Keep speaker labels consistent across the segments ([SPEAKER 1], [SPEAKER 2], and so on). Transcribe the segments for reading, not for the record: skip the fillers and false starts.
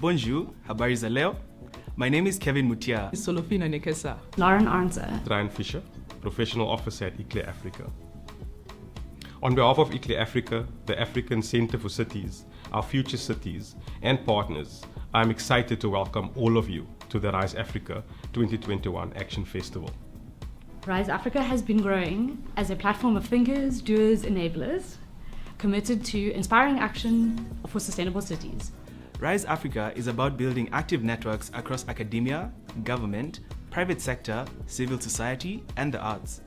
[SPEAKER 1] Bonjour, habari za leo. My name is Kevin Mutia.
[SPEAKER 2] Solofina Nekesa.
[SPEAKER 3] Lauren Arnza.
[SPEAKER 4] Ryan Fisher, Professional Officer at ICLE Africa. On behalf of ICLE Africa, the African Center for Cities, our future cities, and partners, I'm excited to welcome all of you to the Rise Africa 2021 Action Festival.
[SPEAKER 3] Rise Africa has been growing as a platform of thinkers, doers, enablers, committed to inspiring action for sustainable cities.
[SPEAKER 1] Rise Africa is about building active networks across academia, government, private sector, civil society, and the arts.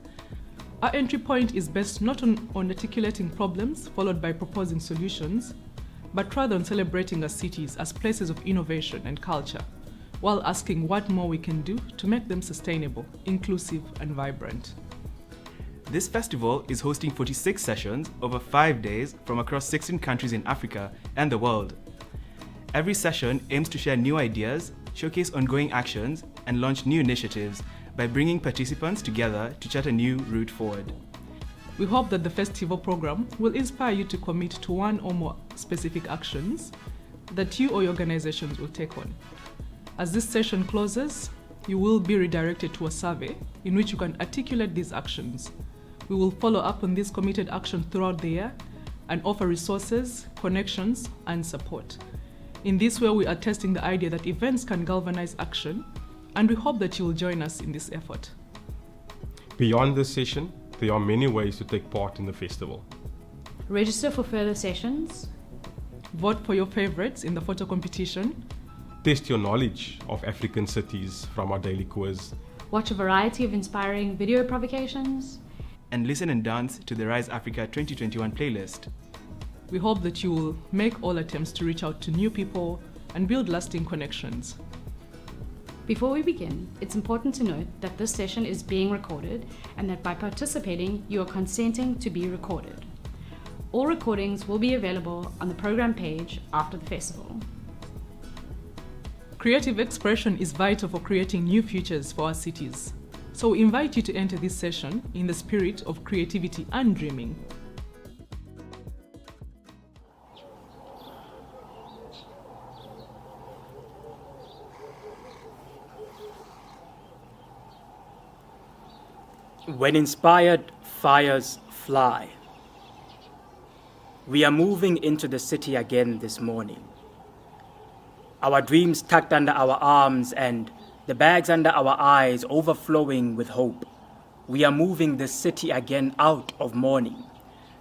[SPEAKER 2] Our entry point is based not on articulating problems followed by proposing solutions, but rather on celebrating our cities as places of innovation and culture, while asking what more we can do to make them sustainable, inclusive, and vibrant.
[SPEAKER 1] This festival is hosting 46 sessions over 5 days from across 16 countries in Africa and the world. Every session aims to share new ideas, showcase ongoing actions, and launch new initiatives by bringing participants together to chart a new route forward.
[SPEAKER 2] We hope that the festival program will inspire you to commit to one or more specific actions that you or your organizations will take on. As this session closes, you will be redirected to a survey in which you can articulate these actions. We will follow up on these committed actions throughout the year and offer resources, connections, and support. In this way, we are testing the idea that events can galvanize action, and we hope that you will join us in this effort.
[SPEAKER 4] Beyond this session, there are many ways to take part in the festival.
[SPEAKER 3] Register for further sessions.
[SPEAKER 2] Vote for your favorites in the photo competition.
[SPEAKER 4] Test your knowledge of African cities from our daily quiz.
[SPEAKER 3] Watch a variety of inspiring video provocations.
[SPEAKER 1] And listen and dance to the Rise Africa 2021 playlist.
[SPEAKER 2] We hope that you will make all attempts to reach out to new people and build lasting connections.
[SPEAKER 3] Before we begin, it's important to note that this session is being recorded and that by participating, you are consenting to be recorded. All recordings will be available on the program page after the festival.
[SPEAKER 2] Creative expression is vital for creating new futures for our cities. So we invite you to enter this session in the spirit of creativity and dreaming.
[SPEAKER 5] When inspired fires fly. We are moving into the city again this morning. Our dreams tucked under our arms and the bags under our eyes overflowing with hope. We are moving the city again out of mourning,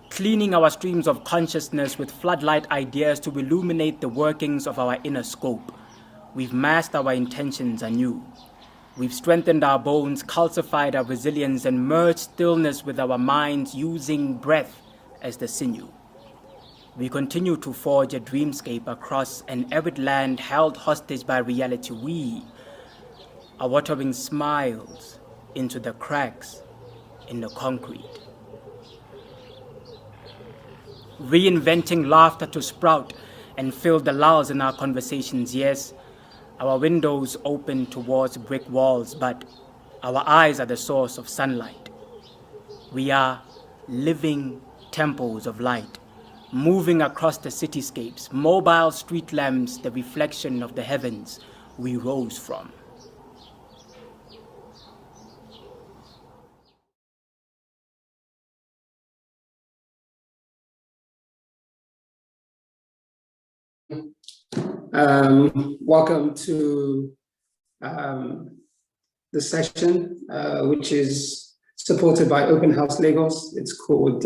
[SPEAKER 5] cleaning our streams of consciousness with floodlight ideas to illuminate the workings of our inner scope. We've masked our intentions anew. We've strengthened our bones, calcified our resilience, and merged stillness with our minds, using breath as the sinew. We continue to forge a dreamscape across an arid land held hostage by reality. We are watering smiles into the cracks in the concrete. Reinventing laughter to sprout and fill the lulls in our conversations. Yes, our windows open towards brick walls, but our eyes are the source of sunlight. We are living temples of light, moving across the cityscapes, mobile street lamps, the reflection of the heavens we rose from.
[SPEAKER 6] Welcome to the session, which is supported by Open House Lagos. It's called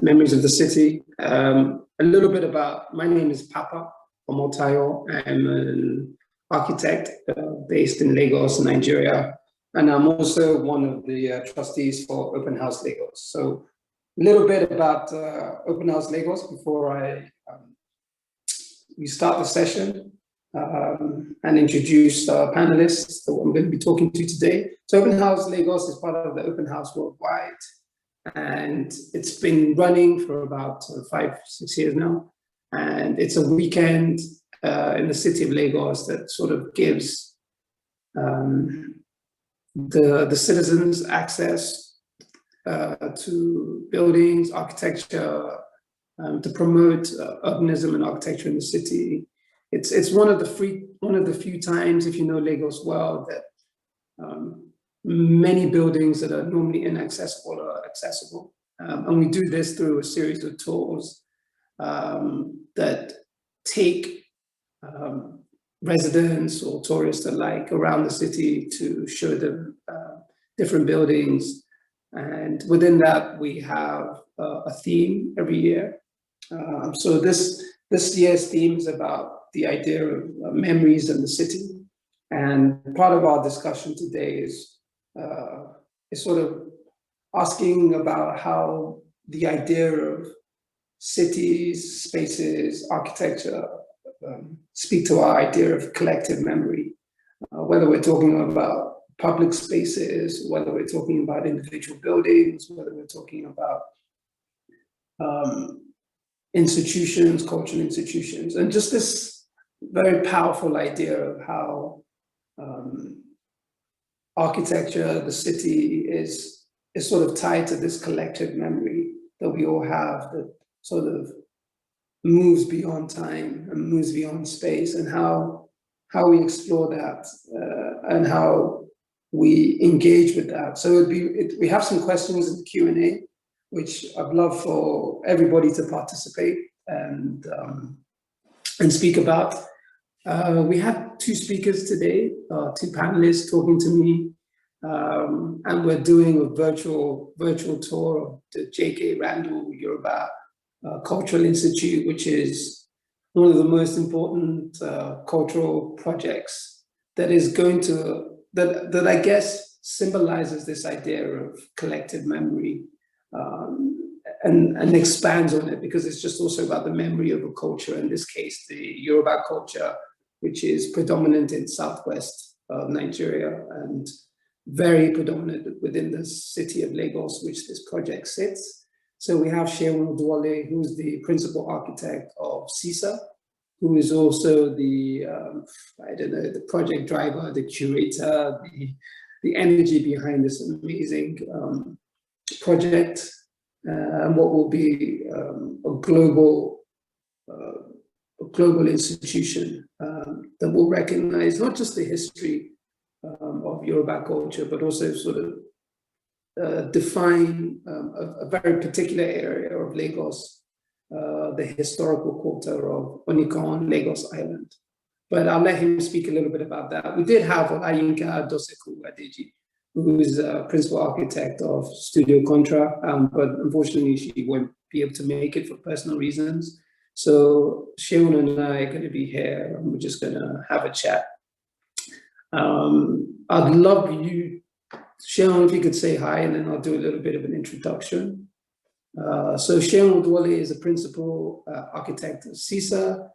[SPEAKER 6] Memories of the City. A little bit about, my name is Papa Omotayo. I'm an architect based in Lagos, Nigeria, and I'm also one of the trustees for Open House Lagos. So a little bit about Open House Lagos before we start the session and introduce our panelists that I'm going to be talking to today. So Open House Lagos is part of the Open House Worldwide, and it's been running for about 5-6 years now. And it's a weekend in the city of Lagos that sort of gives the citizens access to buildings, architecture, to promote urbanism and architecture in the city, it's one of the few times, if you know Lagos well, that many buildings that are normally inaccessible are accessible. And we do this through a series of tours that take residents or tourists alike around the city to show them different buildings. And within that, we have a theme every year. So this year's theme is about the idea of memories in the city. And part of our discussion today is sort of asking about how the idea of cities, spaces, architecture speak to our idea of collective memory, whether we're talking about public spaces, whether we're talking about individual buildings, whether we're talking about institutions, cultural institutions, and just this very powerful idea of how architecture, the city is sort of tied to this collective memory that we all have that sort of moves beyond time and moves beyond space, and how we explore that and how we engage with that. So we have some questions in the Q&A, which I'd love for everybody to participate and speak about. We have two speakers today, two panelists talking to me, and we're doing a virtual tour of the J.K. Randall Yoruba Cultural Institute, which is one of the most important cultural projects that is going to, that I guess symbolizes this idea of collective memory and expands on it, because it's just also about the memory of a culture, in this case, the Yoruba culture, which is predominant in southwest of Nigeria and very predominant within the city of Lagos, which this project sits. So we have Seun Oduwole, who's the principal architect of CISA, who is also the, the project driver, the curator, the energy behind this amazing project, and what will be a global institution that will recognize not just the history of Yoruba culture, but also sort of define a very particular area of Lagos, the historical quarter of Onikan, Lagos Island. But I'll let him speak a little bit about that. We did have Olayinka Doseku Adeji, who is a principal architect of Studio Contra, but unfortunately she won't be able to make it for personal reasons. So Seun and I are going to be here, and we're just going to have a chat. I'd love you, Seun, if you could say hi, and then I'll do a little bit of an introduction. So Seun Oduwole is a principal architect of CISA.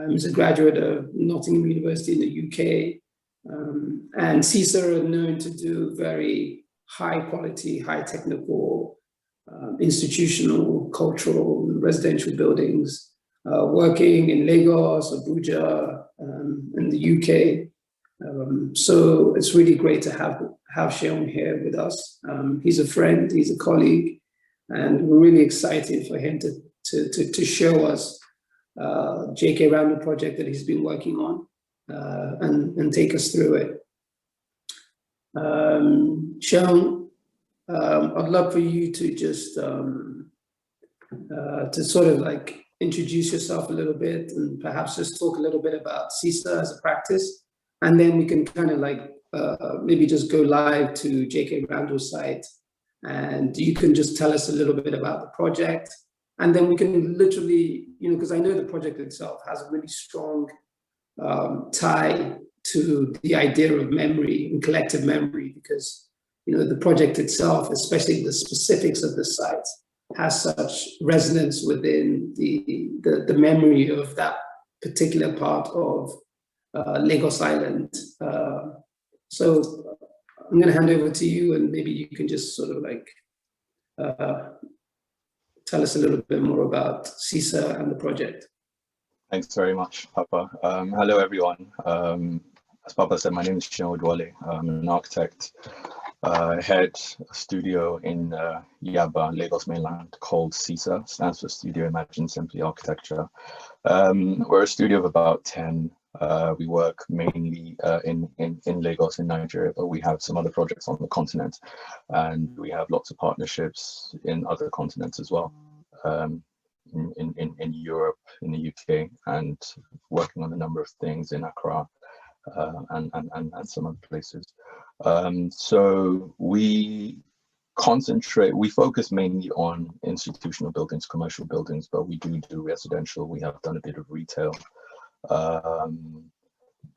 [SPEAKER 6] He's a graduate of Nottingham University in the UK. And CISA are known to do very high quality, high technical, institutional, cultural, and residential buildings, working in Lagos, Abuja, in the UK. So it's really great to have Seun here with us. He's a friend, he's a colleague, and we're really excited for him to show us J.K. Randall project that he's been working on and take us through it. Seun, I'd love for you to just to sort of like introduce yourself a little bit and perhaps just talk a little bit about CISA as a practice. And then we can kind of like maybe just go live to J.K. Randall's site, and you can just tell us a little bit about the project. And then we can literally, because I know the project itself has a really strong tie to the idea of memory and collective memory, because, the project itself, especially the specifics of the site, has such resonance within the memory of that particular part of Lagos Island. So I'm going to hand over to you, and maybe you can just sort of like tell us a little bit more about CISA and the project.
[SPEAKER 7] Thanks very much, Papa. Hello, everyone. As Papa said, my name is Seun Oduwole. I'm an architect head a studio in Yaba, Lagos mainland, called CISA, stands for Studio Imagine Simply Architecture. We're a studio of about 10. We work mainly in Lagos in Nigeria, but we have some other projects on the continent, and we have lots of partnerships in other continents as well, in Europe, in the UK, and working on a number of things in Accra and some other places. So we focus mainly on institutional buildings, commercial buildings, but we do residential. We have done a bit of retail.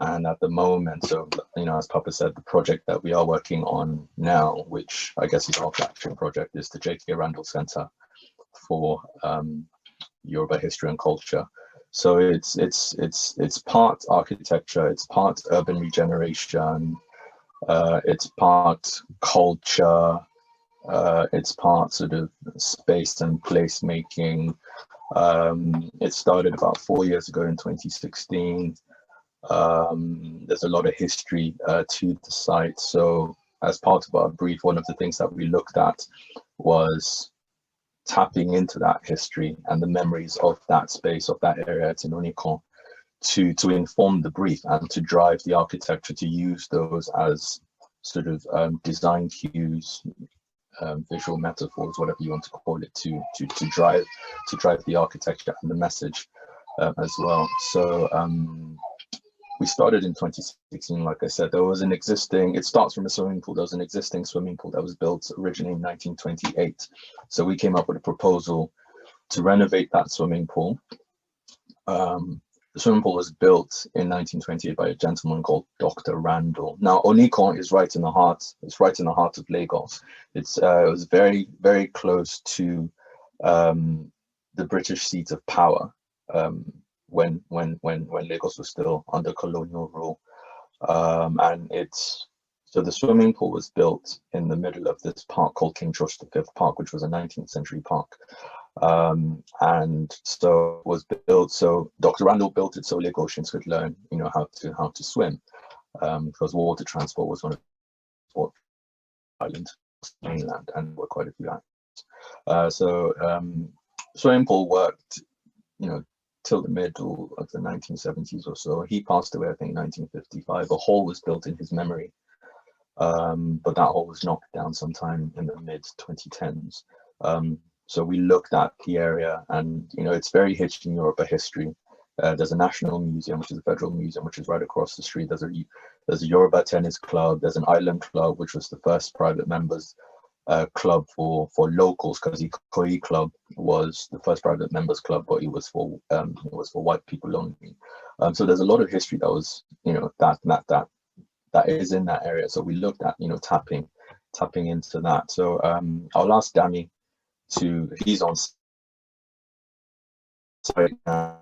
[SPEAKER 7] And at the moment, so, as Papa said, the project that we are working on now, which I guess is our flagship project, is the J.K. Randall Center for Yoruba History and Culture. So it's part architecture, it's part urban regeneration, it's part culture, it's part sort of space and place making. It started about 4 years ago in 2016. There's a lot of history to the site. So as part of our brief, one of the things that we looked at was tapping into that history and the memories of that space, of that area at Unicon, to inform the brief and to drive the architecture, to use those as sort of design cues, visual metaphors, whatever you want to call it, to drive the architecture and the message as well. So we started in 2016, like I said. There was an existing, it starts from a swimming pool. There was an existing swimming pool that was built originally in 1928. So we came up with a proposal to renovate that swimming pool. The swimming pool was built in 1928 by a gentleman called Dr. Randall. Now, Onikon is right in the heart. It's right in the heart of Lagos. It was very, very close to the British seat of power when Lagos was still under colonial rule. So the swimming pool was built in the middle of this park called King George V Park, which was a 19th century park. And so it was built, so Dr. Randall built it so Lagosians could learn, how to swim, because water transport was one of the islands mainland, and there were quite a few islands. So swimming pool worked, till the middle of the 1970s or so. He passed away, I think, 1955. A hall was built in his memory, but that hall was knocked down sometime in the mid 2010s. So we looked at the area, and it's very rich in Yoruba history. There's a national museum, which is a federal museum, which is right across the street. There's a Yoruba tennis club. There's an island club, which was the first private members club for locals, because the Ikoyi club was the first private members club, but it was for white people only. So there's a lot of history that was that is in that area. So we looked at tapping into that. So I'll ask Dami he's on site now,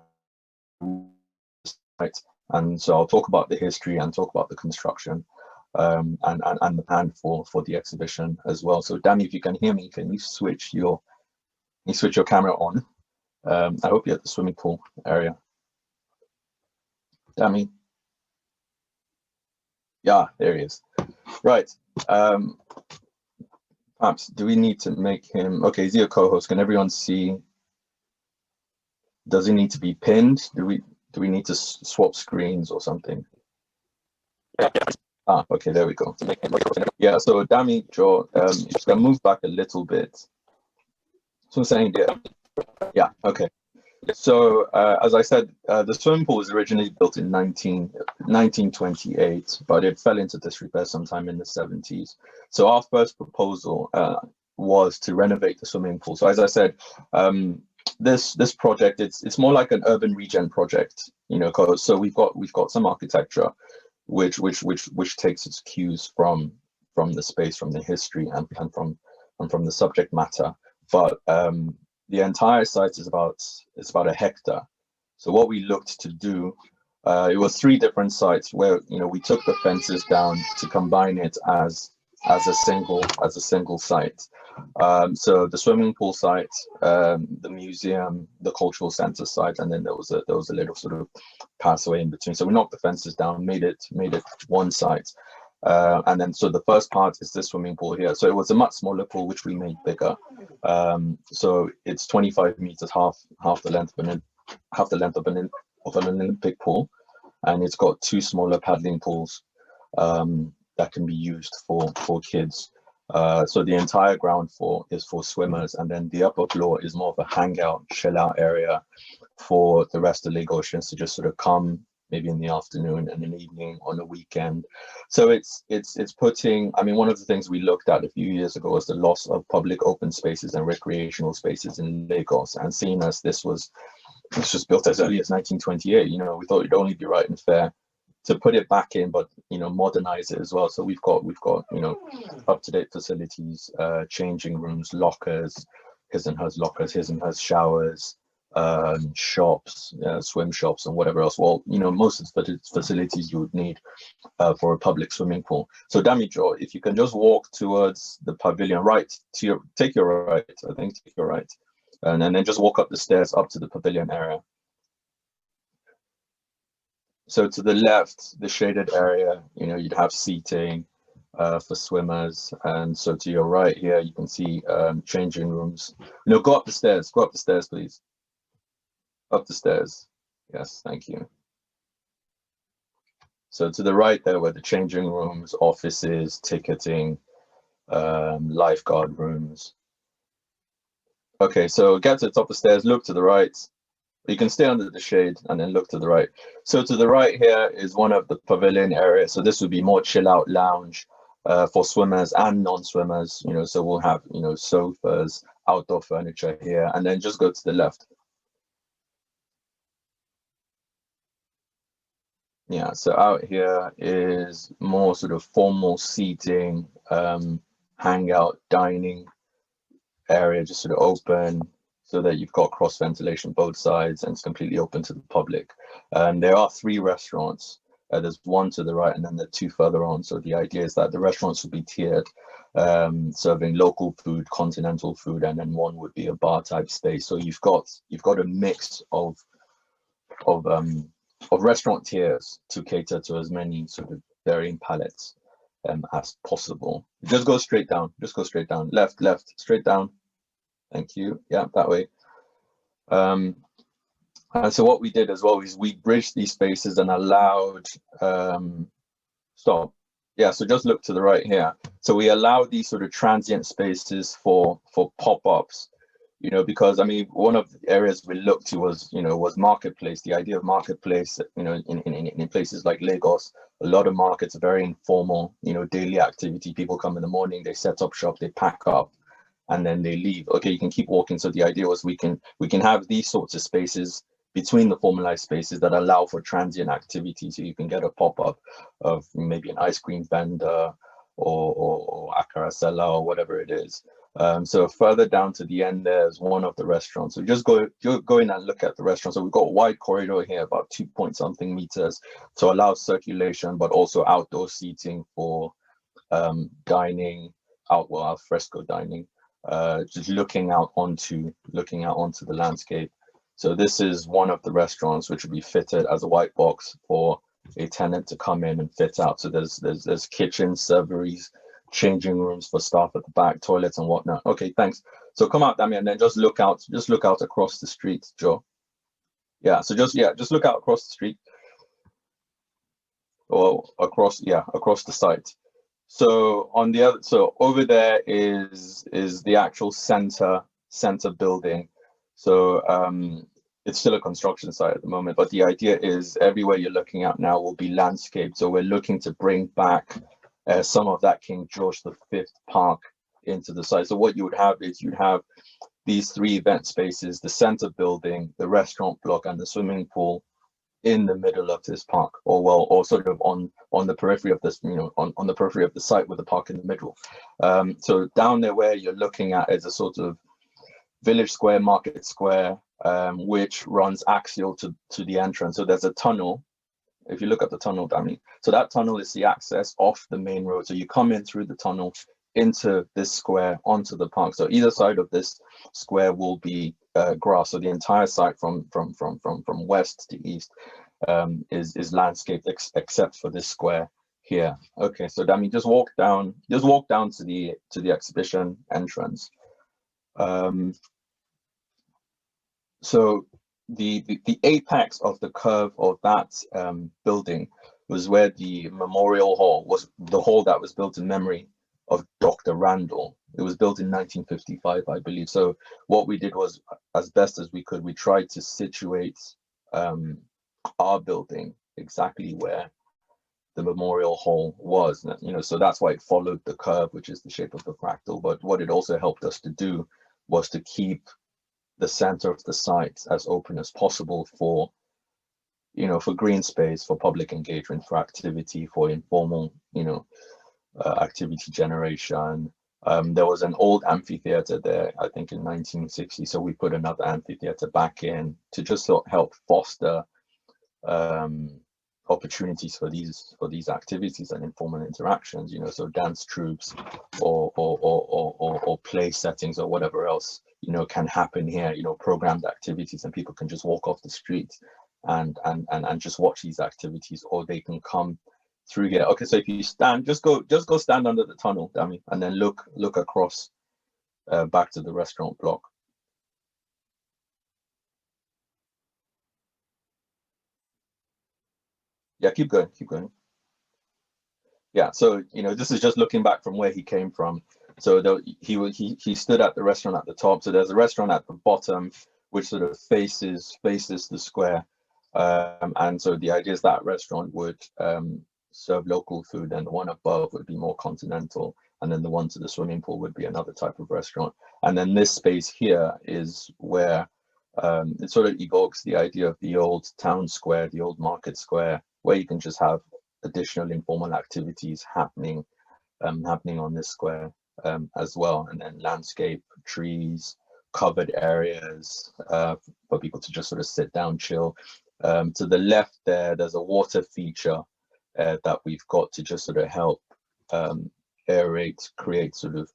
[SPEAKER 7] and so I'll talk about the history and talk about the construction, and the plan for the exhibition as well. So Dami, if you can hear me, can you switch your camera on? I hope you're at the swimming pool area. Dami. Yeah, there he is. Right. Perhaps, do we need to make him, okay, is he a co-host? Can everyone see? Does he need to be pinned? Do we need to swap screens or something? Okay, there we go. Yeah, so Dami, Joe, just gonna move back a little bit. So I'm saying, yeah, okay. So as I said, the swimming pool was originally built in 1928, but it fell into disrepair sometime in the 70s. So our first proposal was to renovate the swimming pool. So as I said, this project, it's more like an urban regen project, so we've got some architecture which takes its cues from the space, from the history, and from the subject matter. But the entire site is about a hectare. So what we looked to do, it was 3 different sites where we took the fences down to combine it as a single site. So the swimming pool site, the museum, the cultural center site, and then there was a little sort of passaway in between. So we knocked the fences down, made it one site. And then, so the first part is this swimming pool here. So it was a much smaller pool, which we made bigger. So it's 25 meters, half the length of an Olympic pool, and it's got two smaller paddling pools that can be used for kids. So the entire ground floor is for swimmers, and then the upper floor is more of a hangout, chill out area for the rest of Lagosians to just sort of come, maybe in the afternoon and an evening on a weekend. So it's putting, I mean, one of the things we looked at a few years ago was the loss of public open spaces and recreational spaces in Lagos, and seeing as this was built as early as 1928, you know, we thought it'd only be right and fair to put it back in, but, you know, modernize it as well. So we've got, you know, up-to-date facilities, changing rooms, lockers, his and hers lockers, his and hers showers, shops, swim shops, and whatever else. Well, you know, most of the facilities you would need for a public swimming pool. So Damijo, if you can just walk towards the pavilion, take your right, and then just walk up the stairs up to the pavilion area. So to the left, the shaded area, you know, you'd have seating for swimmers. And so to your right here, you can see changing rooms. No, go up the stairs, please. Up the stairs. Yes, thank you. So to the right there were the changing rooms, offices, ticketing, lifeguard rooms. Okay, so get to the top of the stairs, look to the right. You can stay under the shade and then look to the right. So to the right here is one of the pavilion areas. So this would be more chill out lounge for swimmers and non-swimmers, you know, so we'll have, you know, sofas, outdoor furniture here, and then just go to the left. Yeah, so out here is more sort of formal seating, hangout dining area, just sort of open, so that you've got cross ventilation both sides and it's completely open to the public. There are 3 restaurants. There's one to the right and then the 2 further on. So the idea is that the restaurants will be tiered, serving local food, continental food, and then one would be a bar type space. So you've got a mix of restaurant tiers to cater to as many sort of varying palettes as possible. Just go straight down. Left, straight down. Thank you. Yeah, that way. And so what we did as well is we bridged these spaces and allowed stop. Yeah, so just look to the right here. So we allowed these sort of transient spaces for pop-ups, you know, because I mean, one of the areas we looked to was, you know, was marketplace. The idea of marketplace, you know, in places like Lagos, a lot of markets are very informal, you know, daily activity. People come in the morning, they set up shop, they pack up, and then they leave. Okay, you can keep walking. So the idea was we can have these sorts of spaces between the formalized spaces that allow for transient activity. So you can get a pop-up of maybe an ice cream vendor or akara seller or whatever it is. So further down to the end, there's one of the restaurants. So just go in and look at the restaurant. So we've got a wide corridor here, about 2-point-something meters, to allow circulation, but also outdoor seating for dining, al fresco dining. Just looking out onto the landscape. So this is one of the restaurants which will be fitted as a white box for a tenant to come in and fit out. So there's kitchens, serveries, changing rooms for staff at the back, toilets and whatnot. Okay, thanks. So come out, Dami, and then just look out across the street, Joe. Yeah, so just look out across the street, or across the site. So on the other, so over there is the actual center building. So it's still a construction site at the moment, but the idea is everywhere you're looking at now will be landscaped. So we're looking to bring back some of that King George V Park into the site. So what you would have is you'd have these 3 event spaces, the center building, the restaurant block, and the swimming pool in the middle of this park, or sort of on the periphery of this, you know, on the periphery of the site with the park in the middle. So down there where you're looking at is a sort of village square, market square, which runs axial to the entrance. So there's a tunnel. If you look at the tunnel, Danny, so that tunnel is the access off the main road. So you come in through the tunnel into this square onto the park. So either side of this square will be grass. So the entire site from west to east is landscaped except for this square here. Okay, so Dami, just walk down to the exhibition entrance. So the apex of the curve of that building was where the memorial hall was, the hall that was built in memory of Dr. Randall. It was built in 1955, I believe. So what we did was, as best as we could, we tried to situate our building exactly where the memorial hall was, you know, so that's why it followed the curve, which is the shape of the fractal. But what it also helped us to do was to keep the center of the site as open as possible for, you know, for green space, for public engagement, for activity, for informal, you know, activity generation. There was an old amphitheater there, I think in 1960. So we put another amphitheater back in to just sort of help foster opportunities for these activities and informal interactions, you know, so dance troops or play settings or whatever else, you know, can happen here, you know, programmed activities, and people can just walk off the street and just watch these activities, or they can come through here. Okay, so if you stand, just go stand under the tunnel, Dami, and then look across back to the restaurant block. Yeah, keep going. Yeah, so you know, this is just looking back from where he came from. So he stood at the restaurant at the top. So there's a restaurant at the bottom, which sort of faces the square, and so the idea is that restaurant would serve local food, and the one above would be more continental, and then the one to the swimming pool would be another type of restaurant. And then this space here is where it sort of evokes the idea of the old town square, the old market square, where you can just have additional informal activities happening on this square as well, and then landscape, trees, covered areas for people to just sort of sit down, chill. To the left there's a water feature that we've got to just sort of help aerate, create sort of,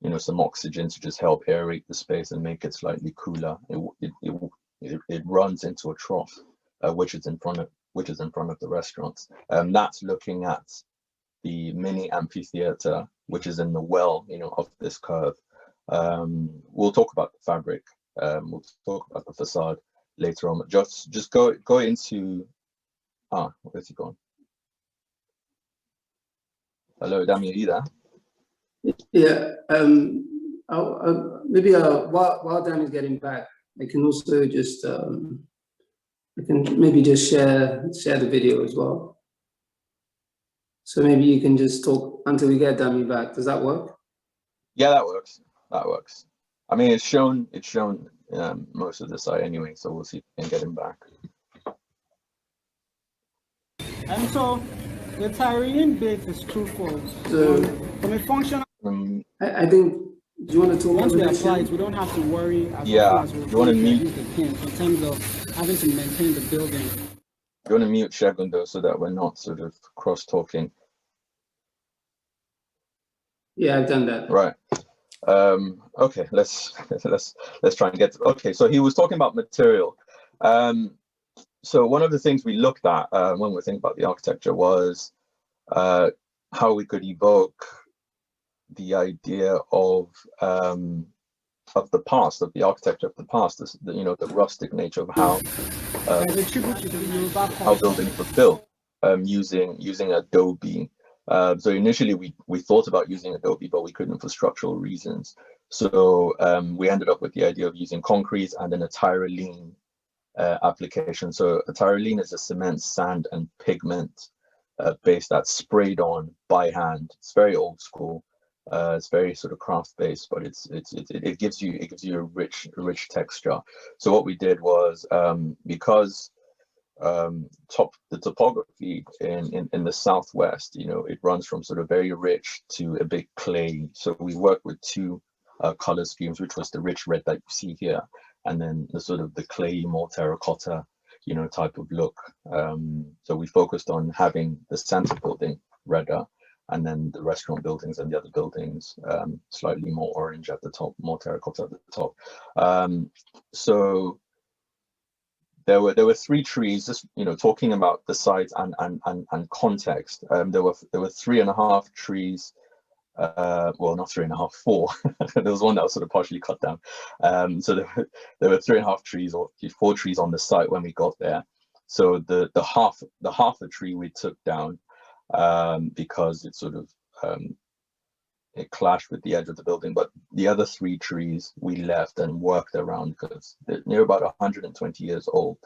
[SPEAKER 7] you know, some oxygen to just help aerate the space and make it slightly cooler. It runs into a trough, which is in front of the restaurants. That's looking at the mini amphitheater, which is in the well, you know, of this curve. We'll talk about the fabric. We'll talk about the facade later on. Just go into. Where's he gone? Hello, Dami, are you there?
[SPEAKER 6] Yeah. Maybe while Dan is getting back, I can also just I can maybe just share the video as well. So maybe you can just talk until we get Dami back. Does that work?
[SPEAKER 7] Yeah, that works. I mean, it's shown most of the site anyway, so we'll see if we can get him back.
[SPEAKER 8] And so the Tyrian bit is truthful. So from a functional,
[SPEAKER 6] I think. Do you want to talk?
[SPEAKER 8] Once we apply it, we don't have to worry as
[SPEAKER 7] yeah.
[SPEAKER 8] as
[SPEAKER 7] you want to mute
[SPEAKER 8] the pins in terms of having to maintain the building.
[SPEAKER 7] You want to mute Shagun though, so that we're not sort of cross talking.
[SPEAKER 6] Yeah, I've done that.
[SPEAKER 7] Right. Okay, let's try and get okay, so he was talking about material. So one of the things we looked at when we think about the architecture was how we could evoke the idea of the past, of the architecture of the past, you know, the rustic nature of how buildings were built using Adobe. So initially we thought about using Adobe, but we couldn't for structural reasons. So we ended up with the idea of using concrete and then a tyroline application. So a tyroline is a cement, sand, and pigment base that's sprayed on by hand. It's very old school. It's very sort of craft based, but it gives you a rich texture. So what we did was because the topography in the southwest, you know, it runs from sort of very rich to a bit clay. So we worked with two color schemes, which was the rich red that you see here, and then the sort of the clay, more terracotta, you know, type of look. So we focused on having the center building redder, and then the restaurant buildings and the other buildings slightly more orange at the top, more terracotta at the top. So there were three trees. Just talking about the size and context. There were 3.5 trees. Well, not 3.5, 4. There was one that was sort of partially cut down. So there were 3.5 trees or 4 trees on the site when we got there. So the half the tree we took down because it sort of it clashed with the edge of the building. But the other 3 trees we left and worked around because they're about 120 years old.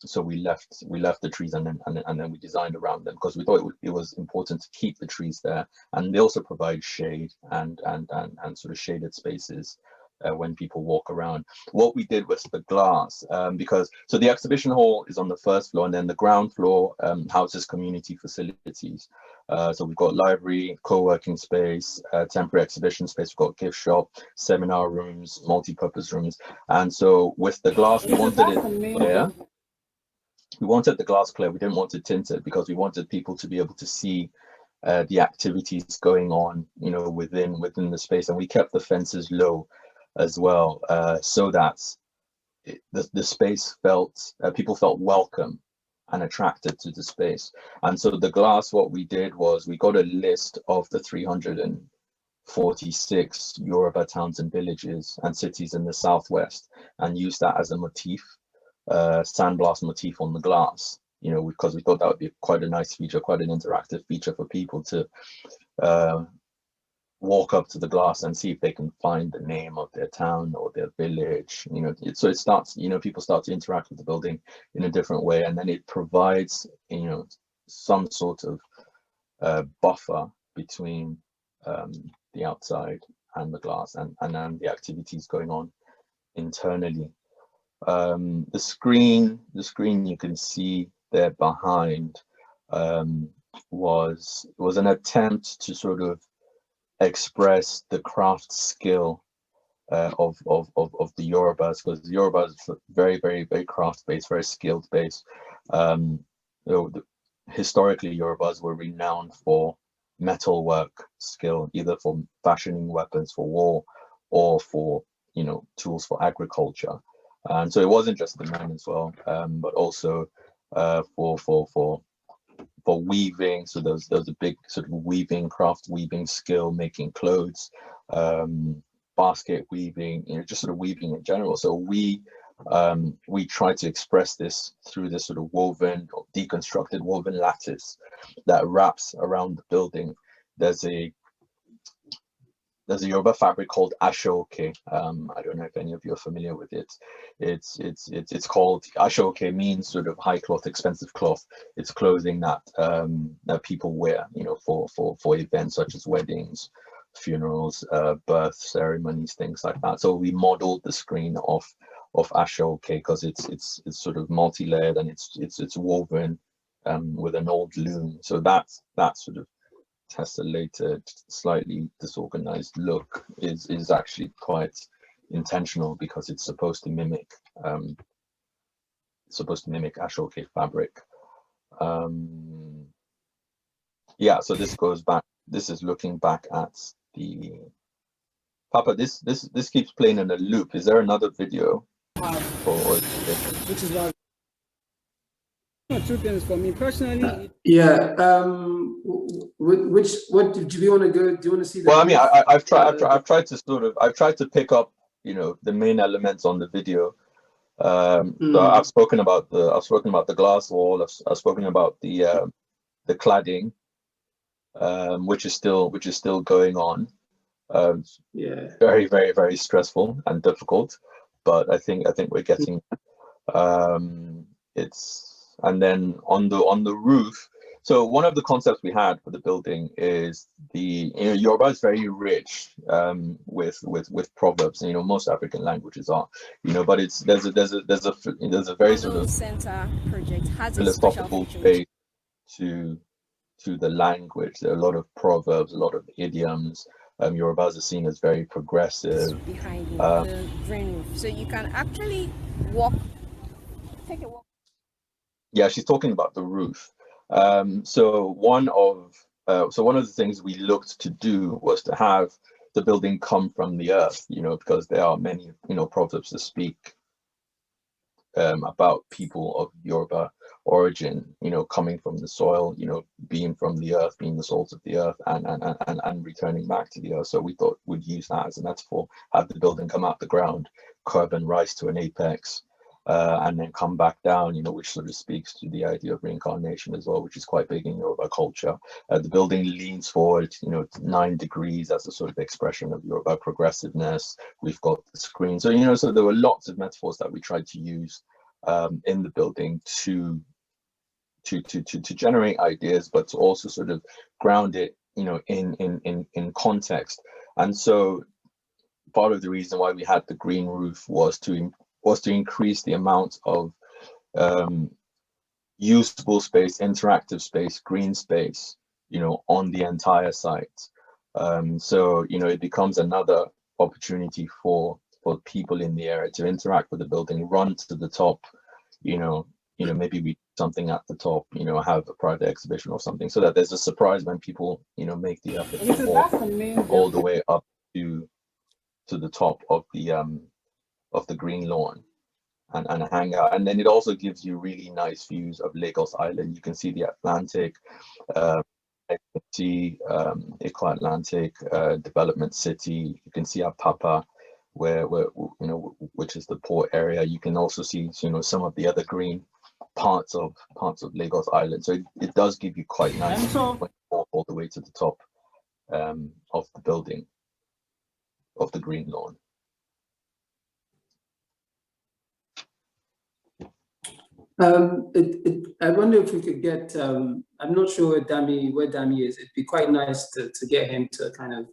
[SPEAKER 7] So we left the trees and then we designed around them because we thought it was important to keep the trees there, and they also provide shade and sort of shaded spaces when people walk around. What we did was the glass, because so the exhibition hall is on the first floor, and then the ground floor houses community facilities. So we've got library, co-working space, temporary exhibition space, we've got gift shop, seminar rooms, multi-purpose rooms. And so with the glass, we wanted it clear. We wanted the glass clear. We didn't want it tinted because we wanted people to be able to see the activities going on, within the space. And we kept the fences low as well, so that the space people felt welcome and attracted to the space. And so the glass, what we did was we got a list of the 346 Yoruba towns and villages and cities in the southwest, and used that as a motif, sandblast motif on the glass, because we thought that would be quite a nice feature, quite an interactive feature for people to walk up to the glass and see if they can find the name of their town or their village. So it starts, people start to interact with the building in a different way, and then it provides, some sort of buffer between the outside and the glass and then the activities going on internally. The screen you can see there behind was an attempt to sort of express the craft skill of the Yorubas, because the Yorubas are very, very, very craft based, very skilled based. Historically, Yorubas were renowned for metalwork skill, either for fashioning weapons for war or for tools for agriculture. And so it wasn't just the men as well, but also for weaving. So there's a big sort of craft weaving skill, making clothes, basket weaving, just sort of weaving in general. So we try to express this through this sort of woven or deconstructed woven lattice that wraps around the building. There's a Yoruba fabric called ashoke. I don't know if any of you are familiar with it. It's called ashoke, means sort of high cloth, expensive cloth. It's clothing that people wear, for events such as weddings, funerals, birth ceremonies, things like that. So we modeled the screen of ashoke because it's sort of multi-layered and it's woven with an old loom. So that sort of tessellated, slightly disorganized look is actually quite intentional because it's supposed to mimic ashoke fabric. So this goes back. This is looking back at the Papa. This keeps playing in a loop. Is there another video?
[SPEAKER 8] Which is why. Two things for me personally.
[SPEAKER 6] What do you want to go? Do you want to see?
[SPEAKER 7] Well, I mean, I've tried to pick up, the main elements on the video. So I've spoken about the glass wall. I've spoken about the cladding, which is still going on. Very, very, very stressful and difficult, but I think we're getting. And then on the roof. So one of the concepts we had for the building is Yoruba is very rich with proverbs. Most African languages are, but there's a very sort of
[SPEAKER 9] center project has
[SPEAKER 7] philosophical base to the language. There are a lot of proverbs, a lot of idioms. Yorubas are seen as very progressive.
[SPEAKER 9] Behind the green roof, so you can actually take a walk.
[SPEAKER 7] Yeah, she's talking about the roof. So one of the things we looked to do was to have the building come from the earth, because there are many, proverbs that speak about people of Yoruba origin, coming from the soil, being from the earth, being the salt of the earth, and returning back to the earth. So we thought we'd use that as a metaphor, have the building come out the ground, curb and rise to an apex, and then come back down, which sort of speaks to the idea of reincarnation as well, which is quite big in Yoruba culture. The building leans forward, 9 degrees as a sort of expression of Yoruba progressiveness. We've got the screen. So, so there were lots of metaphors that we tried to use in the building to generate ideas, but to also sort of ground it, in context. And so part of the reason why we had the green roof was to increase the amount of usable space, interactive space, green space, on the entire site. So, it becomes another opportunity for people in the area to interact with the building, run to the top, maybe we do something at the top, have a private exhibition or something, so that there's a surprise when people, make the effort to walk all the way up to the top of the green lawn and hang out. And then it also gives you really nice views of Lagos Island. You can see the Atlantic, Eco Atlantic development city. You can see Apapa, where which is the port area. You can also see some of the other green parts of Lagos Island. So it does give you quite nice when you walk all the way to the top of the building, of the green lawn.
[SPEAKER 6] I wonder if we could get, I'm not sure where Dami is. It'd be quite nice to get him to kind of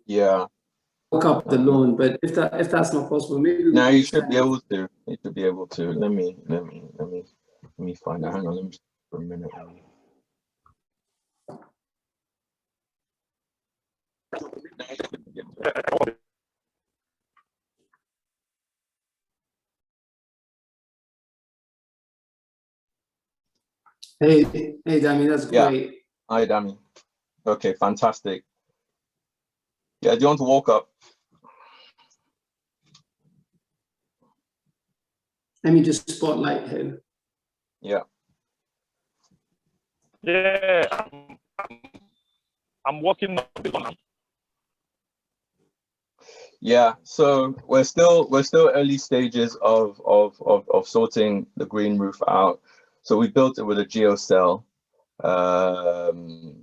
[SPEAKER 6] walk up the lawn, but if that's not possible, maybe
[SPEAKER 7] no, you should be able to. You should be able to. Let me find out. Hang on, let me just for a minute.
[SPEAKER 6] Hey, Dami, that's great.
[SPEAKER 7] Hi, Dami. Okay, fantastic. Yeah, do you want to walk up?
[SPEAKER 6] Let me just spotlight him.
[SPEAKER 7] Yeah.
[SPEAKER 10] Yeah, I'm walking up the lawn.
[SPEAKER 7] Yeah, so we're still early stages of sorting the green roof out. So we built it with a geocell.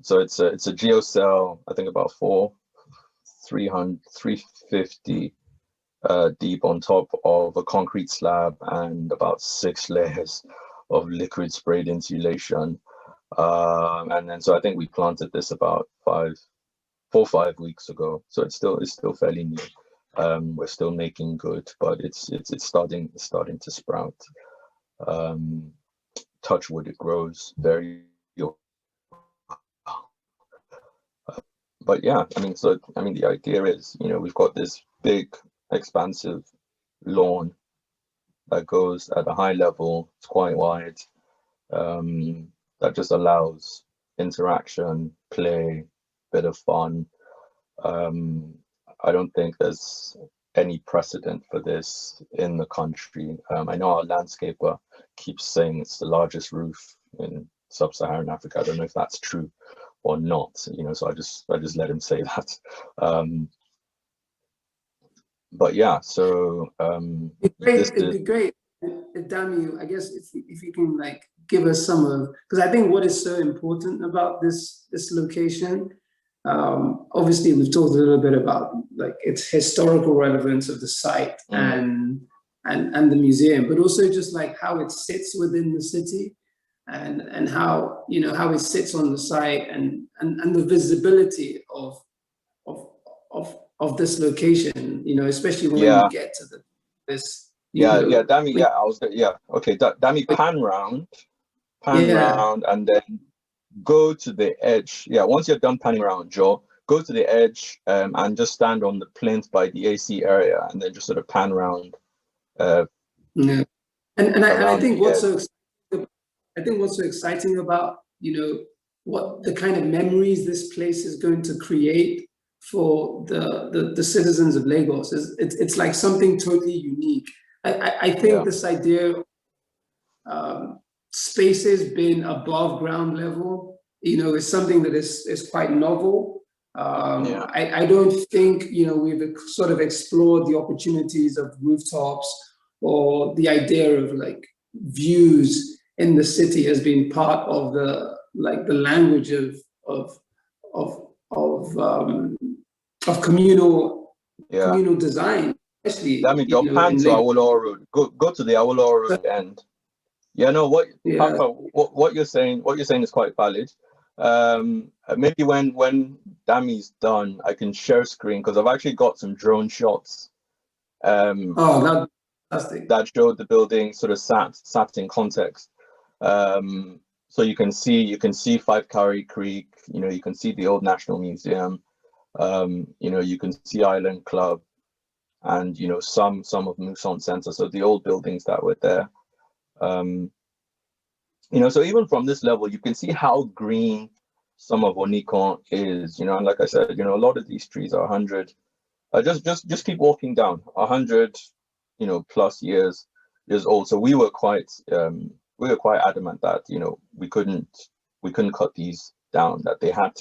[SPEAKER 7] So it's a geocell, I think about 350 deep on top of a concrete slab and about 6 layers of liquid sprayed insulation. And then so I think we planted this about 4 or 5 weeks ago. So it's still fairly new. We're still making good, but it's starting to sprout. Touch wood, it grows very. But yeah, the idea is, we've got this big, expansive lawn that goes at a high level. It's quite wide. That just allows interaction, play, bit of fun. I don't think there's any precedent for this in the country. I know our landscaper keeps saying it's the largest roof in sub-Saharan Africa. I don't know if that's true or not, so I just let him say that. But yeah, so
[SPEAKER 6] it'd be great, Dami, I guess if you can like give us some of, because I think what is so important about this location, obviously we've talked a little bit about like its historical relevance of the site and the museum, but also just like how it sits within the city and how how it sits on the site and the visibility of this location, especially when you get to this.
[SPEAKER 7] Dami, okay, Dami, pan round, and then go to the edge. Yeah, once you're done panning around, Joe, go to the edge and just stand on the plinth by the AC area, and then just sort of pan around.
[SPEAKER 6] And I think what's so exciting about what the kind of memories this place is going to create for the citizens of Lagos is it's like something totally unique. I think this idea spaces being above ground level, is something that is quite novel. I don't think, we've sort of explored the opportunities of rooftops or the idea of like views in the city as being part of the language of communal design, especially.
[SPEAKER 7] That means your pan to Awolowo Road. Go to the Awolowo Road end. Yeah, no, Papa, what you're saying is quite valid. Maybe when Dami's done, I can share screen because I've actually got some drone shots.
[SPEAKER 6] That's fantastic.
[SPEAKER 7] That showed the building sort of sat in context. So you can see Five Curry Creek. You can see the old National Museum. You can see Island Club, and some of Muson Center. So the old buildings that were there. So even from this level, you can see how green some of Onikon is. And like I said, a lot of these trees are 100. Just keep walking down 100, plus years old. So we were quite adamant that we couldn't cut these down. That they had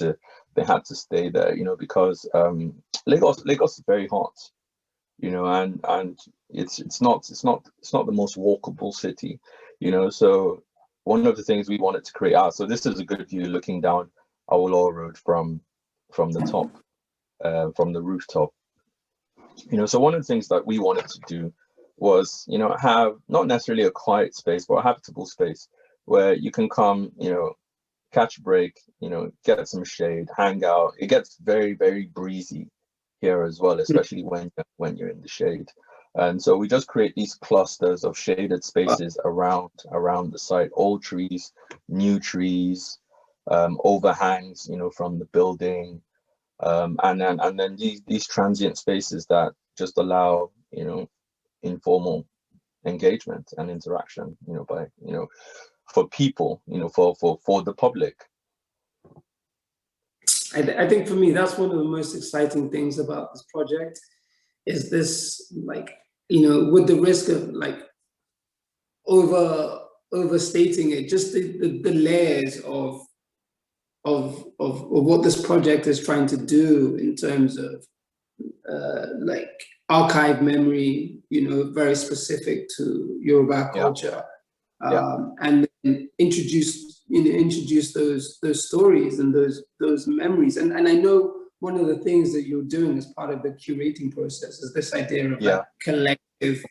[SPEAKER 7] to stay there. Because Lagos is very hot. And it's not the most walkable city. So one of the things we wanted to create out. So this is a good view looking down Awolowo Road from the top, from the rooftop. So one of the things that we wanted to do was, have not necessarily a quiet space, but a habitable space where you can come, catch a break, get some shade, hang out. It gets very, very breezy here as well, especially when you're in the shade. And so we just create these clusters of shaded spaces around the site, old trees, new trees, overhangs, from the building, and then these transient spaces that just allow, informal engagement and interaction, by, for people, for the public.
[SPEAKER 6] I think for me, that's one of the most exciting things about this project is this, with the risk of overstating it, just the layers of what this project is trying to do in terms of archive memory, very specific to Yoruba culture, and then introduce those stories and those memories. And I know one of the things that you're doing as part of the curating process is this idea of collective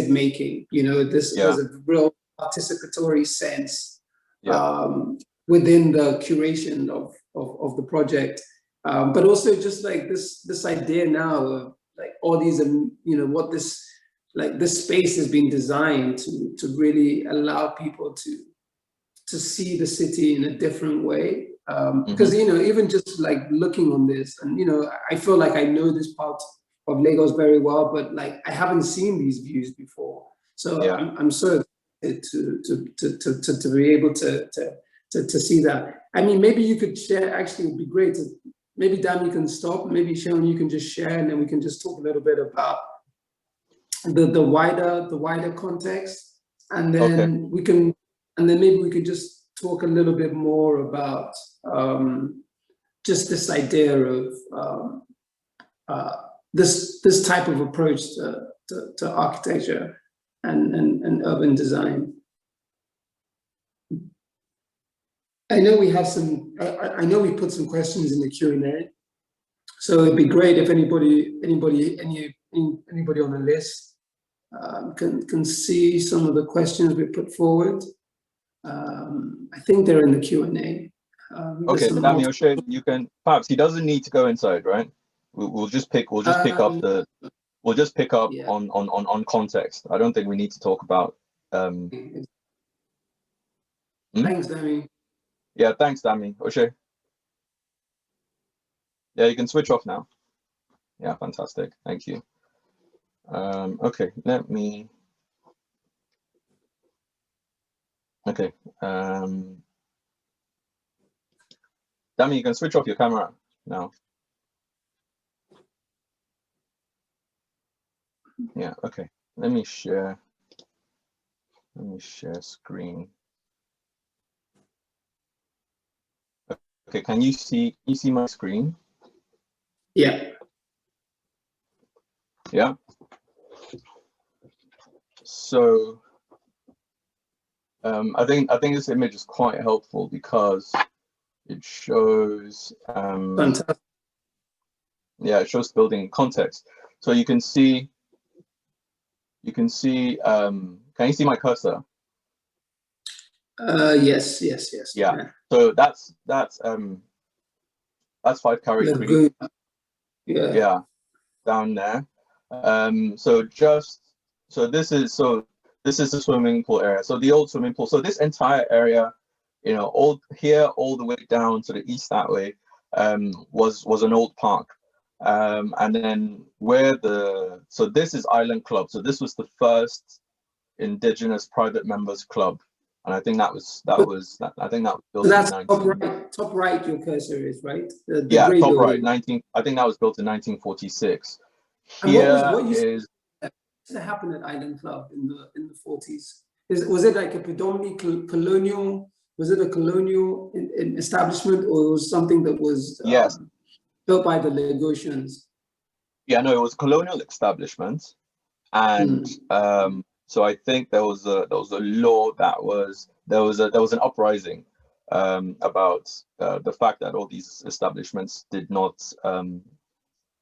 [SPEAKER 6] making. There's a real participatory sense within the curation of the project, but also just this idea now of all these, what this space has been designed to really allow people to see the city in a different way. Because even just looking on this, and I feel like I know this part of Lagos very well, but I haven't seen these views before. So I'm so excited to be able to see that. I mean, maybe you could share. Actually, it would be great. Maybe Dan, you can stop. Maybe Sharon, you can just share, and then we can just talk a little bit about the wider context, and then maybe we can just talk a little bit more about just this idea of this type of approach to architecture and urban design. I know we have some. I know we put some questions in the Q&A, so it'd be great if anybody on the list can see some of the questions we put forward. I think they're in the Q&A.
[SPEAKER 7] Okay, Dami O'Shea, you can. Perhaps he doesn't need to go inside, right? We'll just pick up on context. I don't think we need to talk about.
[SPEAKER 6] Thanks, Dami.
[SPEAKER 7] Yeah, thanks, Dami O'Shea. Yeah, you can switch off now. Yeah, fantastic. Thank you. Okay, let me. Okay. Dami, you can switch off your camera now. Yeah, okay. Let me share. Let me share screen. Okay, can you see my screen?
[SPEAKER 6] Yeah.
[SPEAKER 7] Yeah. So I think this image is quite helpful because it shows
[SPEAKER 6] Fantastic.
[SPEAKER 7] yeah, it shows building context. So you can see can you see my cursor?
[SPEAKER 6] Yes.
[SPEAKER 7] Yeah. So that's 5 Carry Creek.
[SPEAKER 6] Yeah.
[SPEAKER 7] Yeah, down there. So this is the swimming pool area. So the old swimming pool. So this entire area, you know, all the way down to the east that way, was an old park. And then so this is Island Club. So this was the first indigenous private members club, and I think that was built
[SPEAKER 6] So that's
[SPEAKER 7] in 19.
[SPEAKER 6] top right. Your cursor is right. The
[SPEAKER 7] Yeah,
[SPEAKER 6] gray
[SPEAKER 7] top
[SPEAKER 6] building.
[SPEAKER 7] right. I think that was built in 1946.
[SPEAKER 6] And what you
[SPEAKER 7] Is
[SPEAKER 6] said happened at Island Club in the 40s? Was it like a predominantly colonial? Was it a colonial establishment, or was something that was
[SPEAKER 7] yes.
[SPEAKER 6] built by the Lagosians?
[SPEAKER 7] Yeah, no, it was a colonial establishment, and so I think there was a law there was an uprising about the fact that all these establishments did not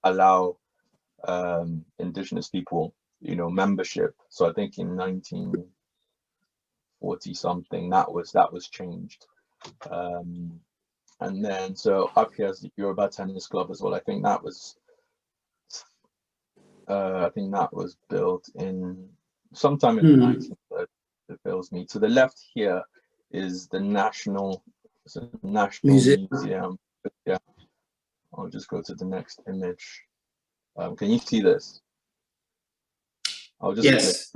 [SPEAKER 7] allow indigenous people, you know, membership. So I think in 1940 something that was changed. And then so up here is the Yoruba Tennis Club as well. I think that was built in sometime in the 1930s. It fails me. To the left here is the National Museum. Yeah, I'll just go to the next image. Can you see this? I'll just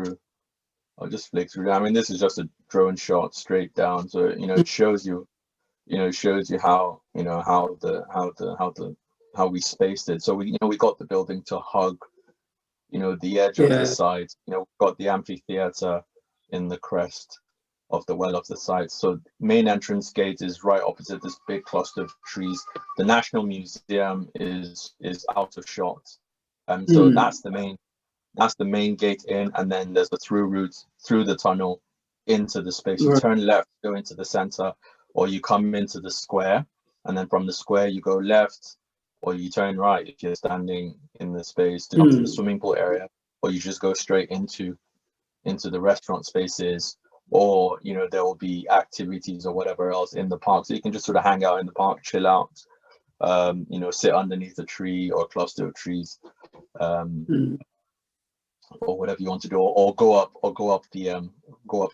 [SPEAKER 7] flick through. I mean, this is just a drone shot straight down, so you know it shows you how we spaced it. So we got the building to hug, you know, the edge of the side. You know, we've got the amphitheater in the crest of the well of the site. So main entrance gate is right opposite this big cluster of trees. The National Museum is out of shot, and so that's the main gate in, and then there's the through route through the tunnel into the space. You turn left, go into the center, or you come into the square, and then from the square you go left, or you turn right if you're standing in the space to come to the swimming pool area, or you just go straight into the restaurant spaces, or you know there will be activities or whatever else in the park, so you can just sort of hang out in the park, chill out, you know, sit underneath a tree or a cluster of trees, or whatever you want to do, or go up the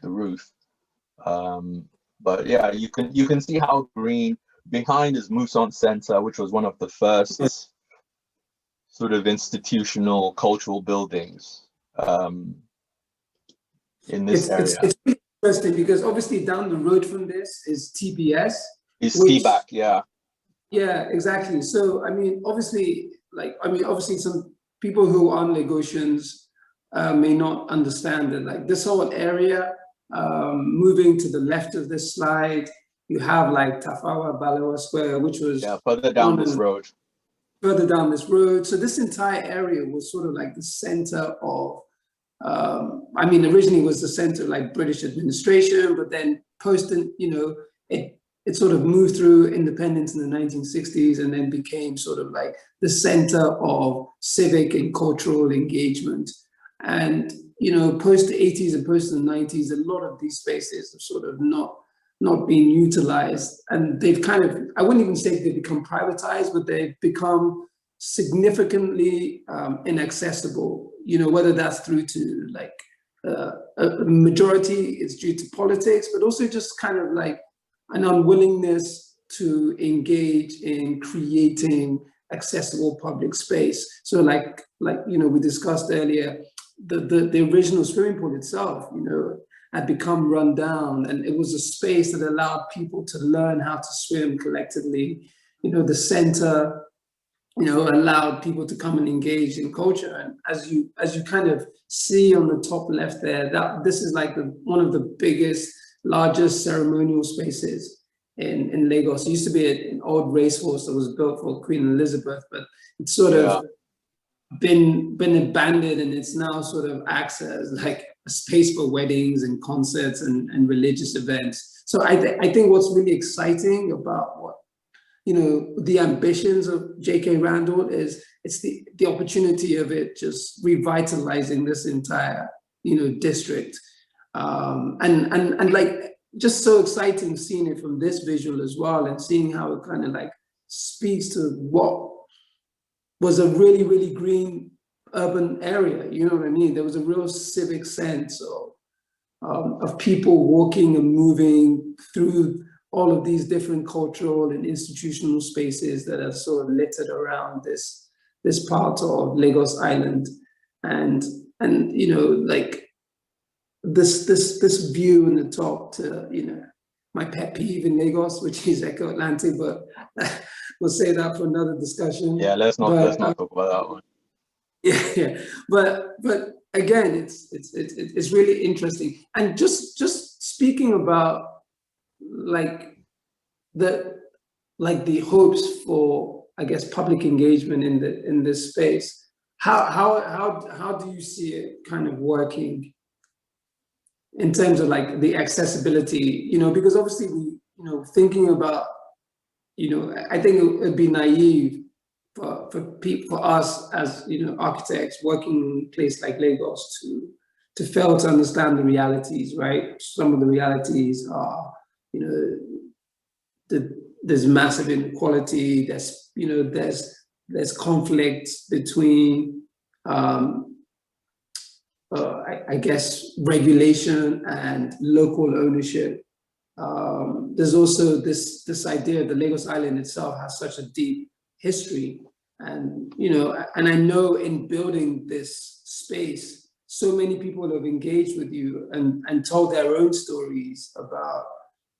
[SPEAKER 7] roof. But yeah, you can see how green. Behind is Muson Center, which was one of the first sort of institutional cultural buildings in this area.
[SPEAKER 6] It's interesting because obviously down the road from this is TBS.
[SPEAKER 7] Is TBAC, yeah.
[SPEAKER 6] Yeah, exactly. So I mean, obviously some people who aren't Lagosians may not understand that, like, this whole area, moving to the left of this slide, you have like Tafawa Balewa Square, which was
[SPEAKER 7] further down this road.
[SPEAKER 6] Further down this road. So this entire area was sort of like the center of, originally was the center of like British administration, but then it sort of moved through independence in the 1960s and then became sort of like the center of civic and cultural engagement. And, you know, post the 80s and post the 90s, a lot of these spaces have sort of not being utilized. And they've kind of, I wouldn't even say they've become privatized, but they've become significantly inaccessible, you know, whether that's through to like a majority is due to politics, but also just kind of like an unwillingness to engage in creating accessible public space. So like you know, we discussed earlier, the original swimming pool itself, you know, had become run down, and it was a space that allowed people to learn how to swim collectively. You know, the center allowed people to come and engage in culture. And as you kind of see on the top left there, that this is like one of the biggest, largest ceremonial spaces in Lagos. It used to be an old racehorse that was built for Queen Elizabeth, but it's sort of been abandoned, and it's now sort of acts as like a space for weddings and concerts and religious events. So I think what's really exciting about what the ambitions of J.K. Randall is it's the opportunity of it just revitalizing this entire district, and like just so exciting seeing it from this visual as well, and seeing how it kind of like speaks to what was a really, really green urban area. You know what I mean? There was a real civic sense of people walking and moving through all of these different cultural and institutional spaces that are sort of littered around this part of Lagos Island, and like this view in the top to my pet peeve in Lagos, which is Echo Atlantic, but we'll say that for another discussion.
[SPEAKER 7] Yeah, let's not talk about that one.
[SPEAKER 6] Yeah, but again, it's really interesting. And just speaking about like the hopes for, I guess, public engagement in this space, how do you see it kind of working in terms of like the accessibility? Because obviously we thinking about I think it would be naive for us as architects working in a place like Lagos to fail to understand the realities, right? Some of the realities are there's massive inequality, there's conflict between I guess regulation and local ownership. There's also this idea that Lagos Island itself has such a deep history, and I know in building this space, so many people have engaged with you and told their own stories about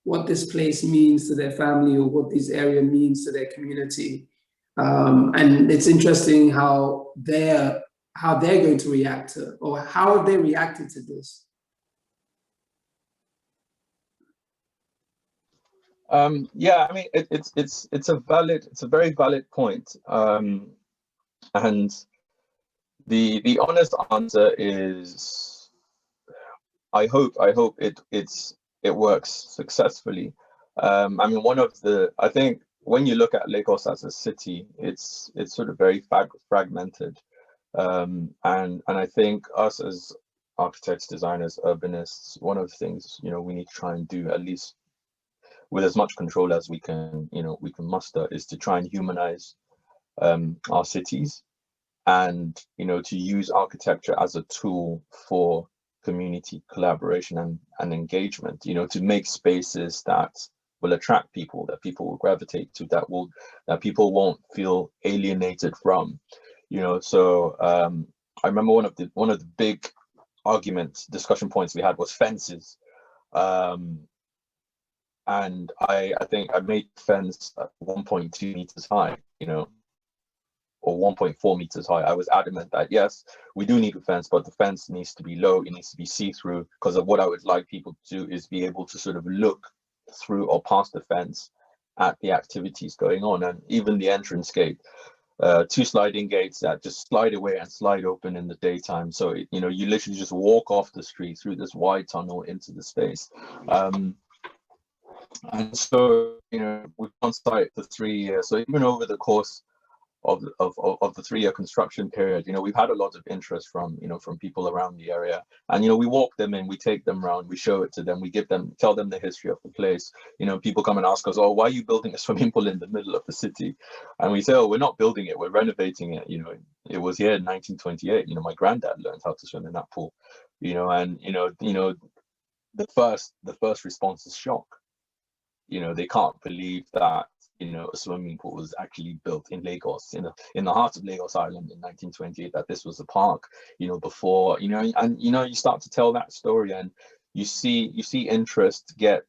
[SPEAKER 6] what this place means to their family or what this area means to their community, and it's interesting how they're going to react to, or how have they reacted to this.
[SPEAKER 7] Yeah, I mean, it's a very valid point, and the honest answer is, I hope it works successly. I mean, I think when you look at Lagos as a city, it's sort of very fragmented, and I think us as architects, designers, urbanists, one of the things we need to try and do, at least with as much control as we can muster, is to try and humanize our cities, and to use architecture as a tool for community collaboration and engagement, to make spaces that will attract people, that people will gravitate to, that people won't feel alienated from. So I remember one of the big discussion points we had was fences. And I think I made fence at 1.2 meters high, or 1.4 meters high. I was adamant that yes, we do need a fence, but the fence needs to be low, it needs to be see-through, because of what I would like people to do is be able to sort of look through or past the fence at the activities going on. And even the entrance gate, 2 sliding gates that just slide away and slide open in the daytime. So you literally just walk off the street through this wide tunnel into the space. And so, we've on site for 3 years. So even over the course of the 3-year construction period, we've had a lot of interest from people around the area. And, we walk them in, we take them around, we show it to them, we tell them the history of the place. People come and ask us, oh, why are you building a swimming pool in the middle of the city? And we say, oh, we're not building it, we're renovating it. It was here in 1928. My granddad learned how to swim in that pool, and, the first response is shock. They can't believe that a swimming pool was actually built in Lagos, in the heart of Lagos Island in 1928, that this was a park before, and you start to tell that story, and you see interest get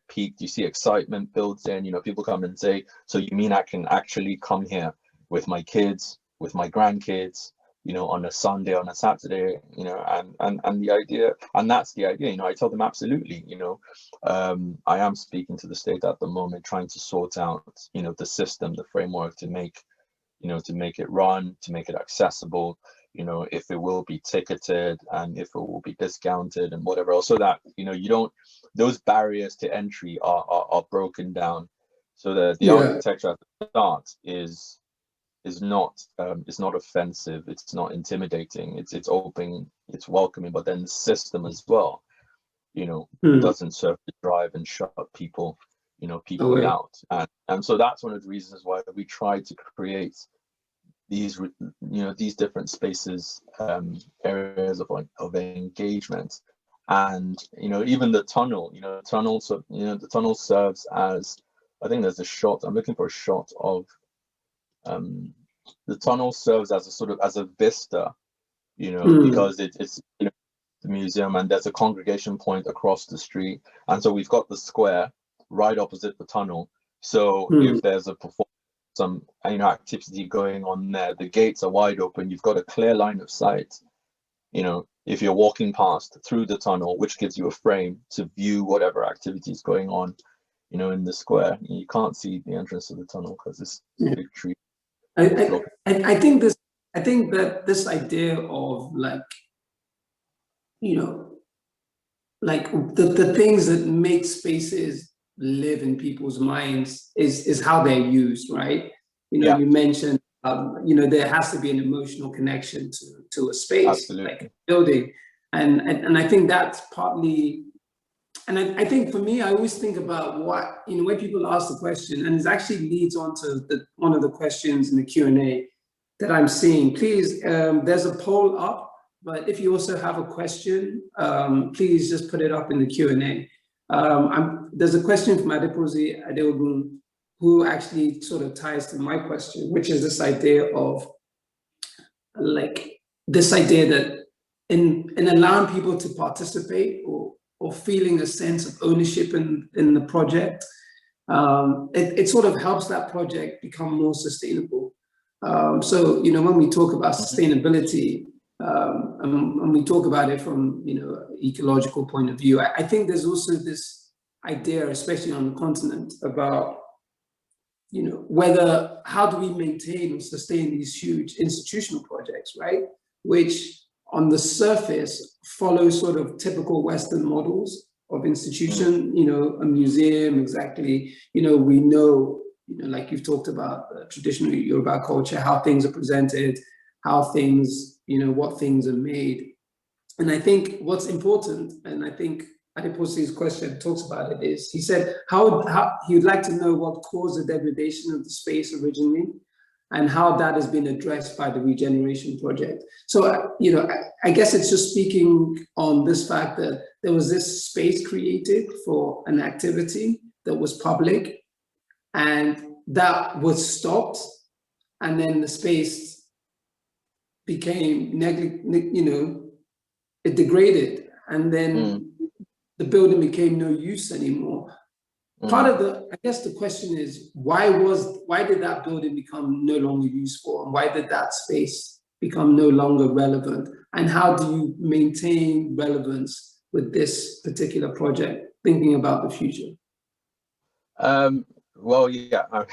[SPEAKER 7] piqued, you see excitement builds in, people come and say, so you mean I can actually come here with my kids, with my grandkids, on a Sunday, on a Saturday, and the idea, and that's the idea, I tell them absolutely, I am speaking to the state at the moment, trying to sort out, the system, the framework to make it run, to make it accessible, if it will be ticketed and if it will be discounted and whatever else, so that, those barriers to entry are broken down, so that the architecture at the start is not offensive, it's not intimidating, it's open, it's welcoming, but then the system as well, doesn't serve to drive and shut people, out. And so that's one of the reasons why we try to create these different spaces, areas of engagement. And even the tunnel, the tunnel serves as, I think there's a shot, I'm looking for a shot of the tunnel serves as a sort of as a vista, because it's the museum, and there's a congregation point across the street, and so we've got the square right opposite the tunnel. So if there's a some activity going on there, the gates are wide open, you've got a clear line of sight, if you're walking past through the tunnel, which gives you a frame to view whatever activity is going on, in the square. You can't see the entrance of the tunnel because it's a big tree.
[SPEAKER 6] I think that this idea of the things that make spaces live in people's minds is how they're used, right? You mentioned there has to be an emotional connection to a space.
[SPEAKER 7] Absolutely.
[SPEAKER 6] Like a building, and I think that's partly. And I think for me, I always think about what, when people ask the question, and it actually leads on to one of the questions in the Q&A that I'm seeing. Please, there's a poll up, but if you also have a question, please just put it up in the Q&A. There's a question from Adepozi Adeogun, who actually sort of ties to my question, which is this idea of this idea that in allowing people to participate or feeling a sense of ownership in the project, it sort of helps that project become more sustainable. So, when we talk about sustainability, and we talk about it from, ecological point of view, I think there's also this idea, especially on the continent, about, how do we maintain or sustain these huge institutional projects, right? Which on the surface follow sort of typical Western models of institution, a museum, exactly, we know, like you've talked about traditional Yoruba culture, how things are presented, how things, what things are made. And I think what's important, and I think Adeposi's question talks about it, is he said how he would like to know what caused the degradation of the space originally, and how that has been addressed by the regeneration project. So, I guess it's just speaking on this fact that there was this space created for an activity that was public, and that was stopped, and then the space became, it degraded, and then the building became no use anymore. Part of I guess the question is, why did that building become no longer useful? And why did that space become no longer relevant? And how do you maintain relevance with this particular project, thinking about the future?
[SPEAKER 7] Well, yeah,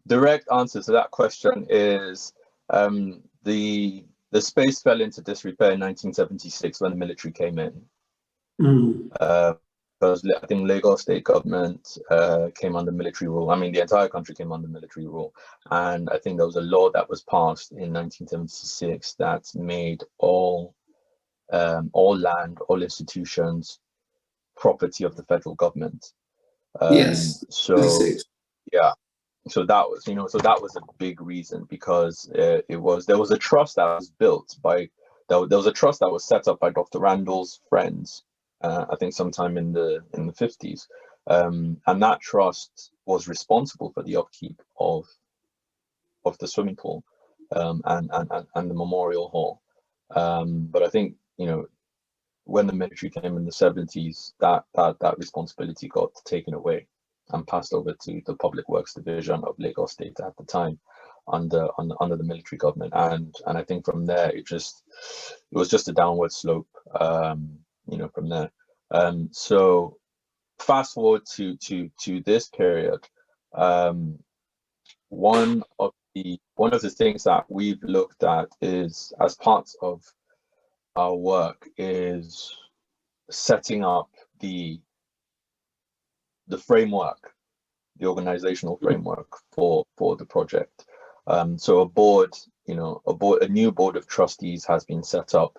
[SPEAKER 7] direct answer to that question is the space fell into disrepair in 1976 when the military came in. Because I think Lagos state government came under military rule. I mean, the entire country came under military rule. And I think there was a law that was passed in 1976 that made all land, all institutions, property of the federal government.
[SPEAKER 6] Yes.
[SPEAKER 7] So, yeah. So that was, that was a big reason, because there was a trust that was built there was a trust that was set up by Dr. Randall's friends. I think sometime in the 50s, and that trust was responsible for the upkeep of the swimming pool and the memorial hall. But I think when the military came in the 70s, that responsibility got taken away and passed over to the Public Works Division of Lagos State at the time. under the military government, and I think from there it was just a downward slope, from there. So fast forward to this period, one of the things that we've looked at is, as part of our work, is setting up the framework, the organizational framework for the project. So a new board of trustees has been set up,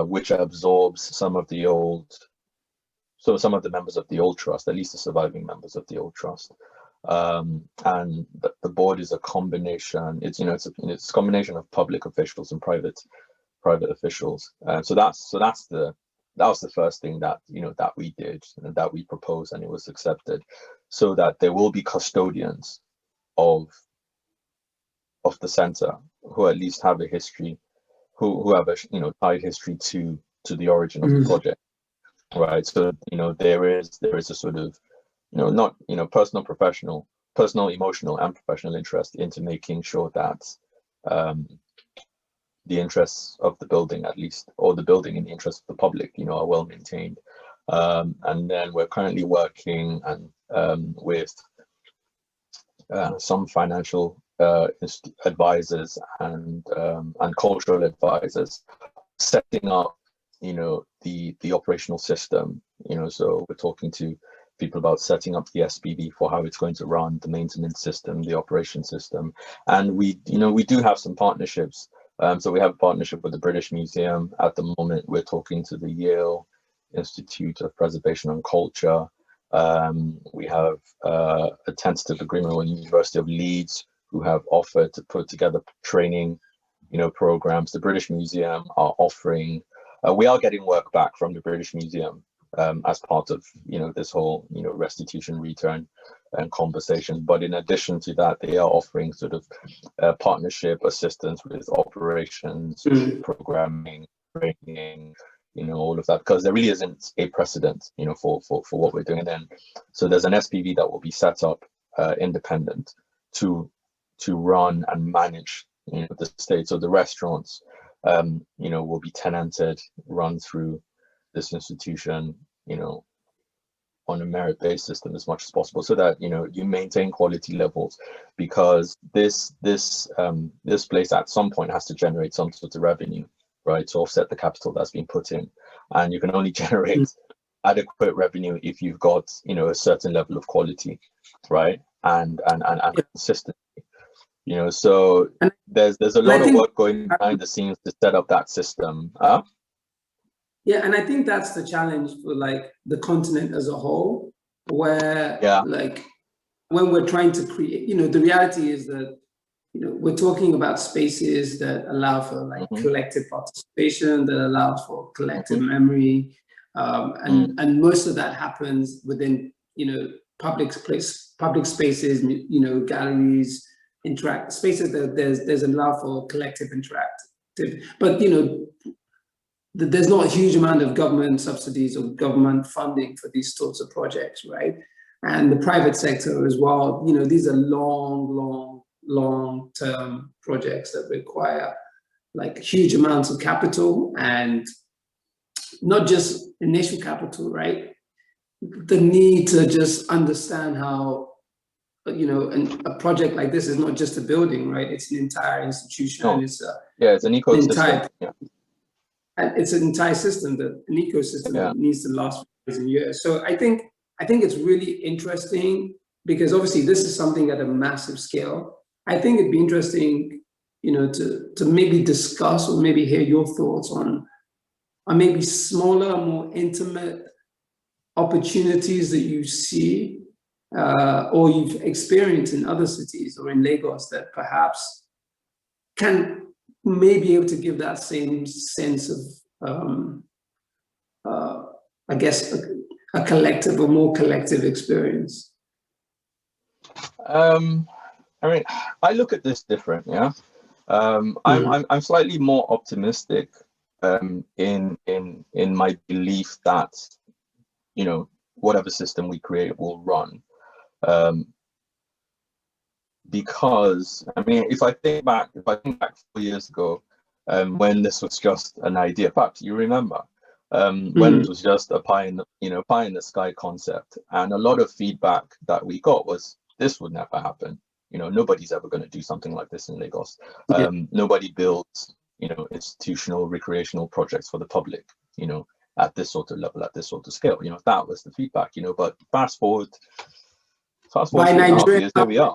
[SPEAKER 7] which absorbs some of the members of the old trust, at least the surviving members of the old trust. And the board is a combination. It's a combination of public officials and private officials. So that was the first thing that that we did and that we proposed, and it was accepted, so that there will be custodians of the center who at least have a history, who have a tied history to the origin of the project, right? So there is a sort of not personal, emotional, and professional interest into making sure that the interests of the building, at least, or the building in the interest of the public, are well maintained. And then we're currently working with some financial advisors and cultural advisors, setting up the operational system. So we're talking to people about setting up the SPV for how it's going to run, the maintenance system, the operation system. And we do have some partnerships. So we have a partnership with the British Museum. At the moment, we're talking to the Yale Institute of Preservation and Culture. We have a tentative agreement with the University of Leeds, who have offered to put together training, programs. The British Museum are offering. We are getting work back from the British Museum as part of this whole restitution, return, and conversation. But in addition to that, they are offering sort of partnership assistance with operations, programming, training, all of that, because there really isn't a precedent, for what we're doing. And then, so there's an SPV that will be set up independent to run and manage the state. So the restaurants, will be tenanted, run through this institution, on a merit-based system as much as possible, so that you maintain quality levels, because this place at some point has to generate some sort of revenue, right, to offset the capital that's been put in, and you can only generate adequate revenue if you've got a certain level of quality, right, and consistency. So there's a lot of work going behind the scenes to set up that system.
[SPEAKER 6] Yeah, and I think that's the challenge for the continent as a whole, where when we're trying to create, the reality is that we're talking about spaces that allow for collective participation, that allows for collective memory, and most of that happens within public spaces, galleries, interact spaces that there's allow for collective interactive, but there's not a huge amount of government subsidies or government funding for these sorts of projects, right? And the private sector as well. These are long-term projects that require huge amounts of capital, and not just initial capital, right? The need to just understand how, a project like this is not just a building, right? It's an entire institution.
[SPEAKER 7] No.
[SPEAKER 6] It's
[SPEAKER 7] an ecosystem.
[SPEAKER 6] And it's an entire system, an ecosystem that needs to last for years and years. So I think it's really interesting, because obviously this is something at a massive scale. I think it'd be interesting, to maybe discuss or maybe hear your thoughts on maybe smaller, more intimate opportunities that you see or you've experienced in other cities or in Lagos that perhaps can may be able to give that same sense of, I guess, a collective or more collective experience.
[SPEAKER 7] I mean, I look at this different. Yeah, I'm slightly more optimistic in my belief that whatever system we create will run. because I mean, if I think back 4 years ago, when this was just an idea, perhaps you remember, when it was just a pie in the sky concept, and a lot of feedback that we got was this would never happen. Nobody's ever going to do something like this in Lagos. Nobody builds, institutional recreational projects for the public, at this sort of level, at this sort of scale. That was the feedback. But fast forward
[SPEAKER 6] by
[SPEAKER 7] 2.5 years, there we are.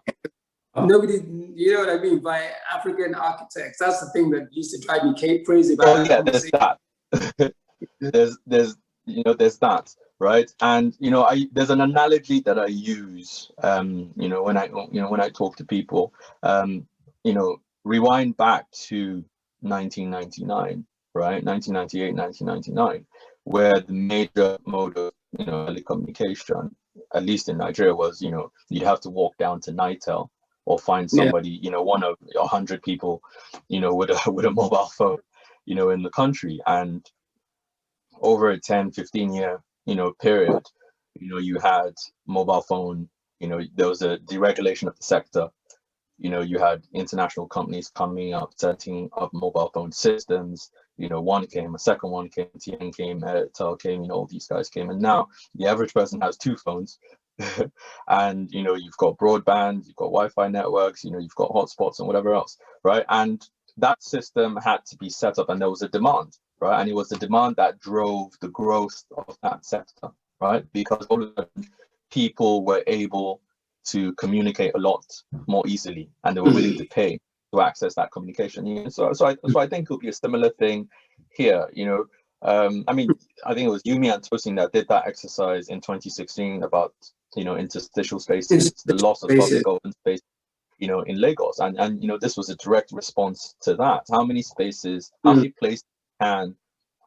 [SPEAKER 6] Nobody, you know what I mean, by African architects. That's the thing that used to drive me crazy about.
[SPEAKER 7] Oh yeah, there's that. there's that, right? And there's an analogy that I use, when I talk to people, rewind back to 1999, right? 1998, 1999, where the major mode of telecommunication, at least in Nigeria, was you'd have to walk down to Nitel or find somebody, one of 100 people, with a mobile phone, in the country. And over a 10-15 year period, you had mobile phone, there was a deregulation of the sector. You had international companies coming up, setting up mobile phone systems. One came, a second one came, TN came, Airtel came, all these guys came. And now the average person has two phones. And you've got broadband, you've got Wi-Fi networks, you've got hotspots and whatever else, right? And that system had to be set up, and there was a demand, right? And it was the demand that drove the growth of that sector, right? Because all of the people were able to communicate a lot more easily, and they were willing to pay to access that communication. So I think it'll be a similar thing here. I mean, I think it was Yumi and Tosin that did that exercise in 2016 about interstitial spaces, the loss of public open space, in Lagos, and this was a direct response to that. How many spaces, how many places can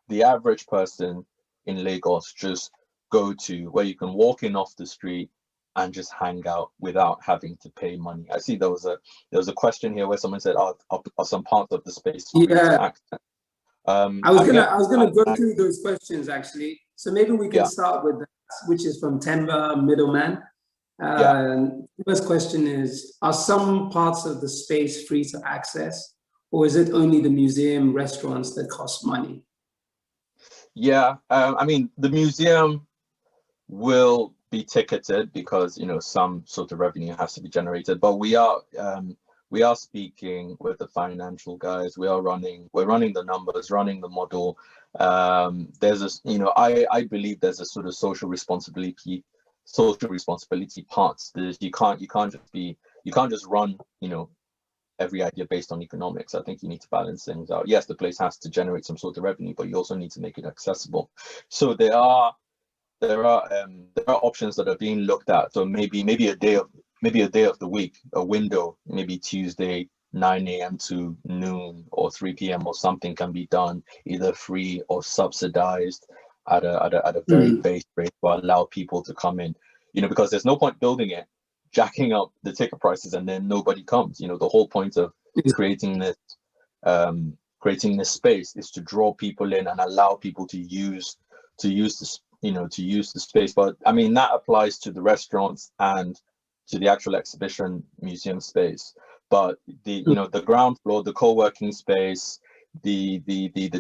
[SPEAKER 7] the average person in Lagos just go to where you can walk in off the street and just hang out without having to pay money? I see there was a question here where someone said, are some parts of the space free to access?
[SPEAKER 6] I was gonna go through those questions actually. So maybe we can start with that, which is from Temba Middleman. The first question is, are some parts of the space free to access, or is it only the museum restaurants that cost money?
[SPEAKER 7] I mean, the museum will be ticketed because some sort of revenue has to be generated, but we are speaking with the financial guys. We're running the numbers, running the model. There's I believe there's a sort of social responsibility parts. You can't just run every idea based on economics. I think you need to balance things out. Yes, the place has to generate some sort of revenue, but you also need to make it accessible. So there are options that are being looked at. So maybe a day of the week, a window, maybe Tuesday 9 a.m. to noon or 3 p.m. or something can be done either free or subsidized at a very base rate to allow people to come in. Because there's no point building it, jacking up the ticket prices, and then nobody comes. The whole point of creating this space is to draw people in and allow people to use the space. But I mean, that applies to the restaurants and to the actual exhibition museum space. But the ground floor, the co-working space, the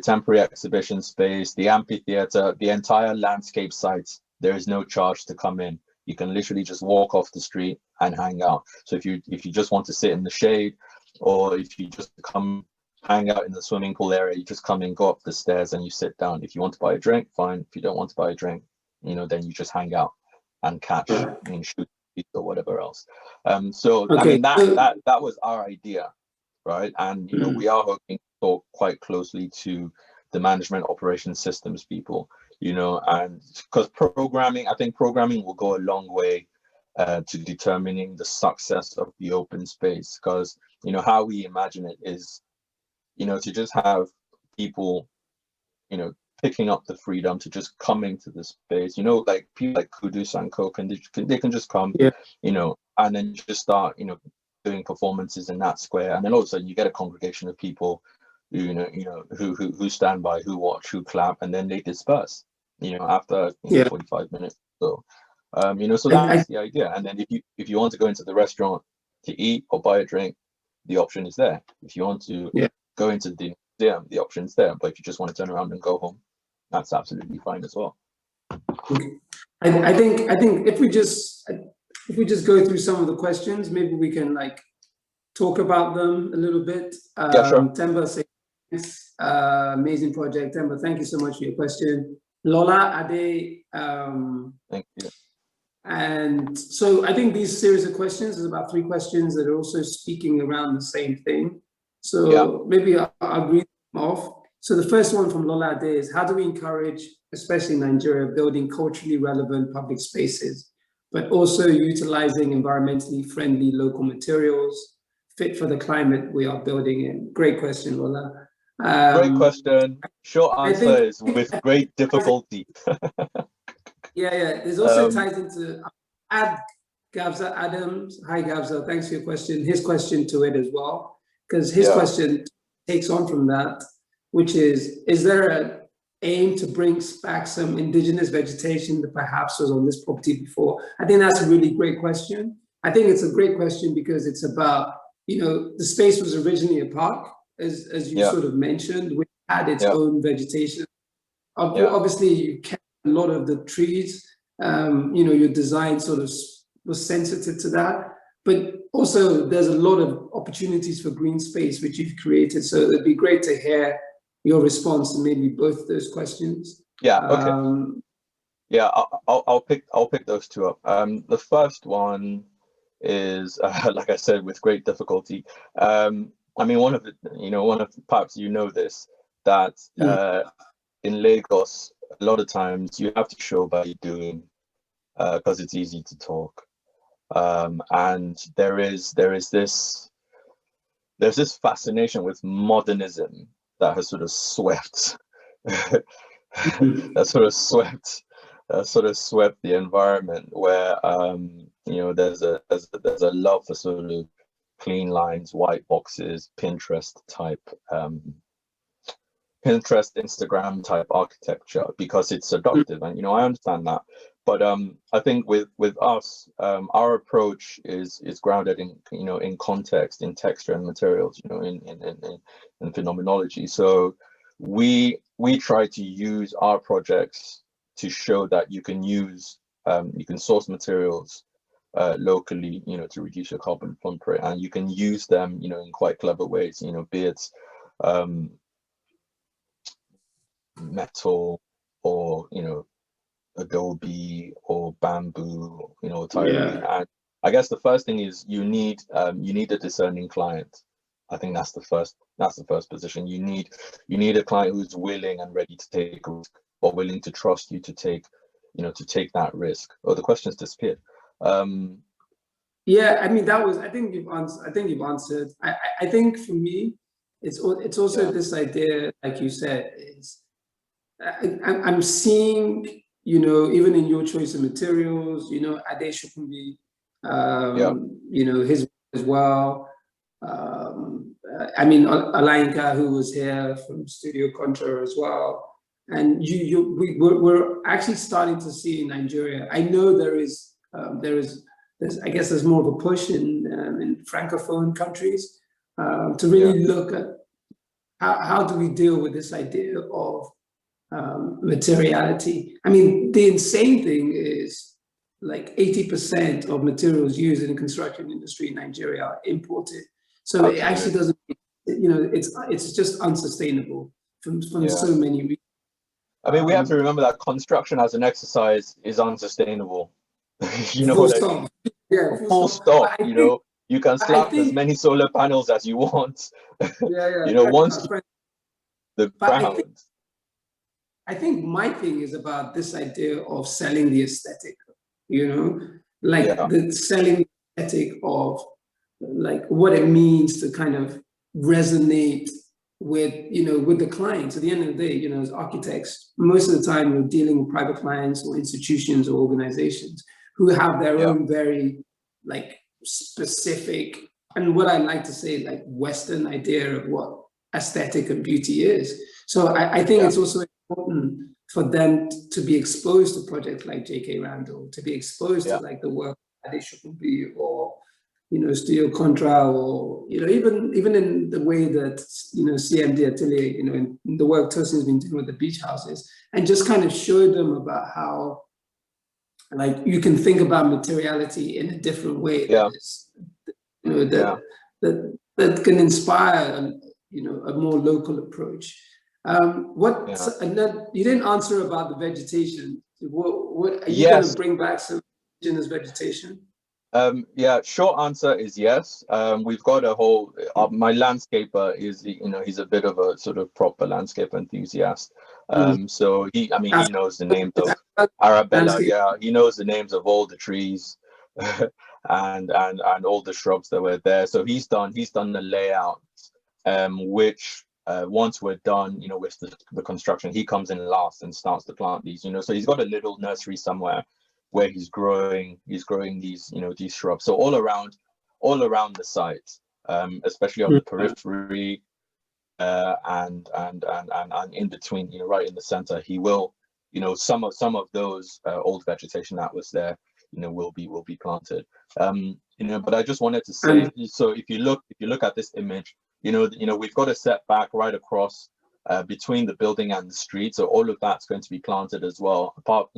[SPEAKER 7] temporary exhibition space, the amphitheater, the entire landscape sites, there is no charge to come in. You can literally just walk off the street and hang out. So if you just want to sit in the shade, or if you just come hang out in the swimming pool area, you just come in, go up the stairs, and you sit down. If you want to buy a drink, fine. If you don't want to buy a drink, then you just hang out and catch and shoot or whatever else. I mean, that was our idea, right? And we are hoping to talk quite closely to the management operations systems people, and because I think programming will go a long way to determining the success of the open space. Because how we imagine it is, to just have people, picking up the freedom to just come into the space, like people like Kudus and Co, they can just come, and then just start, doing performances in that square, and then all of a sudden you get a congregation of people, who stand by, who watch, who clap, and then they disperse, after 45 minutes. So, so that's the idea. And then if you want to go into the restaurant, to eat or buy a drink, the option is there. If you want to go into the museum, the option's there. But if you just want to turn around and go home, that's absolutely fine as well.
[SPEAKER 6] I think if we just go through some of the questions, maybe we can like talk about them a little bit.
[SPEAKER 7] Sure.
[SPEAKER 6] Temba says, amazing project. Temba, thank you so much for your question. Lola Ade,
[SPEAKER 7] Thank you.
[SPEAKER 6] and so I think these series of questions is about 3 questions that are also speaking around the same thing. So maybe I'll read them off. So the first one from Lola Ade is, how do we encourage, especially in Nigeria, building culturally relevant public spaces, but also utilizing environmentally friendly local materials fit for the climate we are building in? Great question, Lola.
[SPEAKER 7] Great question. Short answer is with great difficulty.
[SPEAKER 6] There's also ties into add Gavza Adams. Hi Gavza, thanks for your question. His question to it as well, because his question takes on from that, which is there an aim to bring back some indigenous vegetation that perhaps was on this property before? I think that's a really great question. I think it's a great question because it's about, the space was originally a park, as you sort of mentioned, which had its own vegetation. Obviously, you kept a lot of the trees, your design sort of was sensitive to that. But also, there's a lot of opportunities for green space which you've created. So it'd be great to hear your response to maybe both those questions.
[SPEAKER 7] Okay. I'll pick those 2 up. The first one is, like I said, with great difficulty. I mean, one of perhaps this, that in Lagos, a lot of times you have to show by doing, because it's easy to talk. And there's this fascination with modernism that has sort of swept that sort of swept the environment, where there's a love for sort of clean lines, white boxes, Pinterest, Instagram type architecture, because it's seductive, and I understand that. But I think with us, our approach is grounded in in context, in texture and materials, in phenomenology. So we try to use our projects to show that you can source materials locally, to reduce your carbon footprint, and you can use them, in quite clever ways, be it metal or adobe or bamboo, tyrene. And I guess the first thing is you need a discerning client. I think that's the first position. You need a client who's willing and ready to take a risk, or willing to trust you to take that risk. Oh, the question's disappeared.
[SPEAKER 6] I mean, I think you've answered. I think for me, it's also this idea, like you said, is I'm seeing, even in your choice of materials, Ade Shokunbi, his as well. I mean, Alainka, who was here from Studio Contra as well. And we're actually starting to see in Nigeria. I know there's I guess there's more of a push in Francophone countries to really look at how do we deal with this idea of materiality. I mean, the insane thing is like 80% of materials used in the construction industry in Nigeria are imported. So it actually doesn't, it's just unsustainable from so many reasons.
[SPEAKER 7] I mean, we have to remember that construction as an exercise is unsustainable.
[SPEAKER 6] Full stop. Yeah,
[SPEAKER 7] full stop. You can slap as many solar panels as you want. Once the ground.
[SPEAKER 6] I think my thing is about this idea of selling the aesthetic, the selling aesthetic of like what it means to kind of resonate with the clients. At the end of the day, as architects, most of the time we're dealing with private clients or institutions or organizations who have their own very like specific, and what I like to say, like Western idea of what aesthetic and beauty is. So I think it's also important for them to be exposed to projects like J.K. Randall, to be exposed to like the work that they should be, or Studio Contra, or even in the way that CMD Atelier, in the work Tosin's been doing with the beach houses, and just kind of show them about how, like, you can think about materiality in a different way.
[SPEAKER 7] Yeah.
[SPEAKER 6] That can inspire a more local approach. And then you didn't answer about the vegetation. What are you going to bring back some indigenous vegetation?
[SPEAKER 7] Short answer is yes. We've got a whole, my landscaper is, he's a bit of a sort of proper landscape enthusiast. So he knows the names of Arabella. Yeah, he knows the names of all the trees and all the shrubs that were there. So he's done the layout, which once we're done, with the construction, he comes in last and starts to plant these, so he's got a little nursery somewhere where he's growing these, these shrubs. So all around the site, especially on the periphery, and in between, right in the center, he will, some of those old vegetation that was there, will be planted. But I just wanted to say, so if you look at this image, we've got a setback right across between the building and the street, so all of that's going to be planted as well, apart,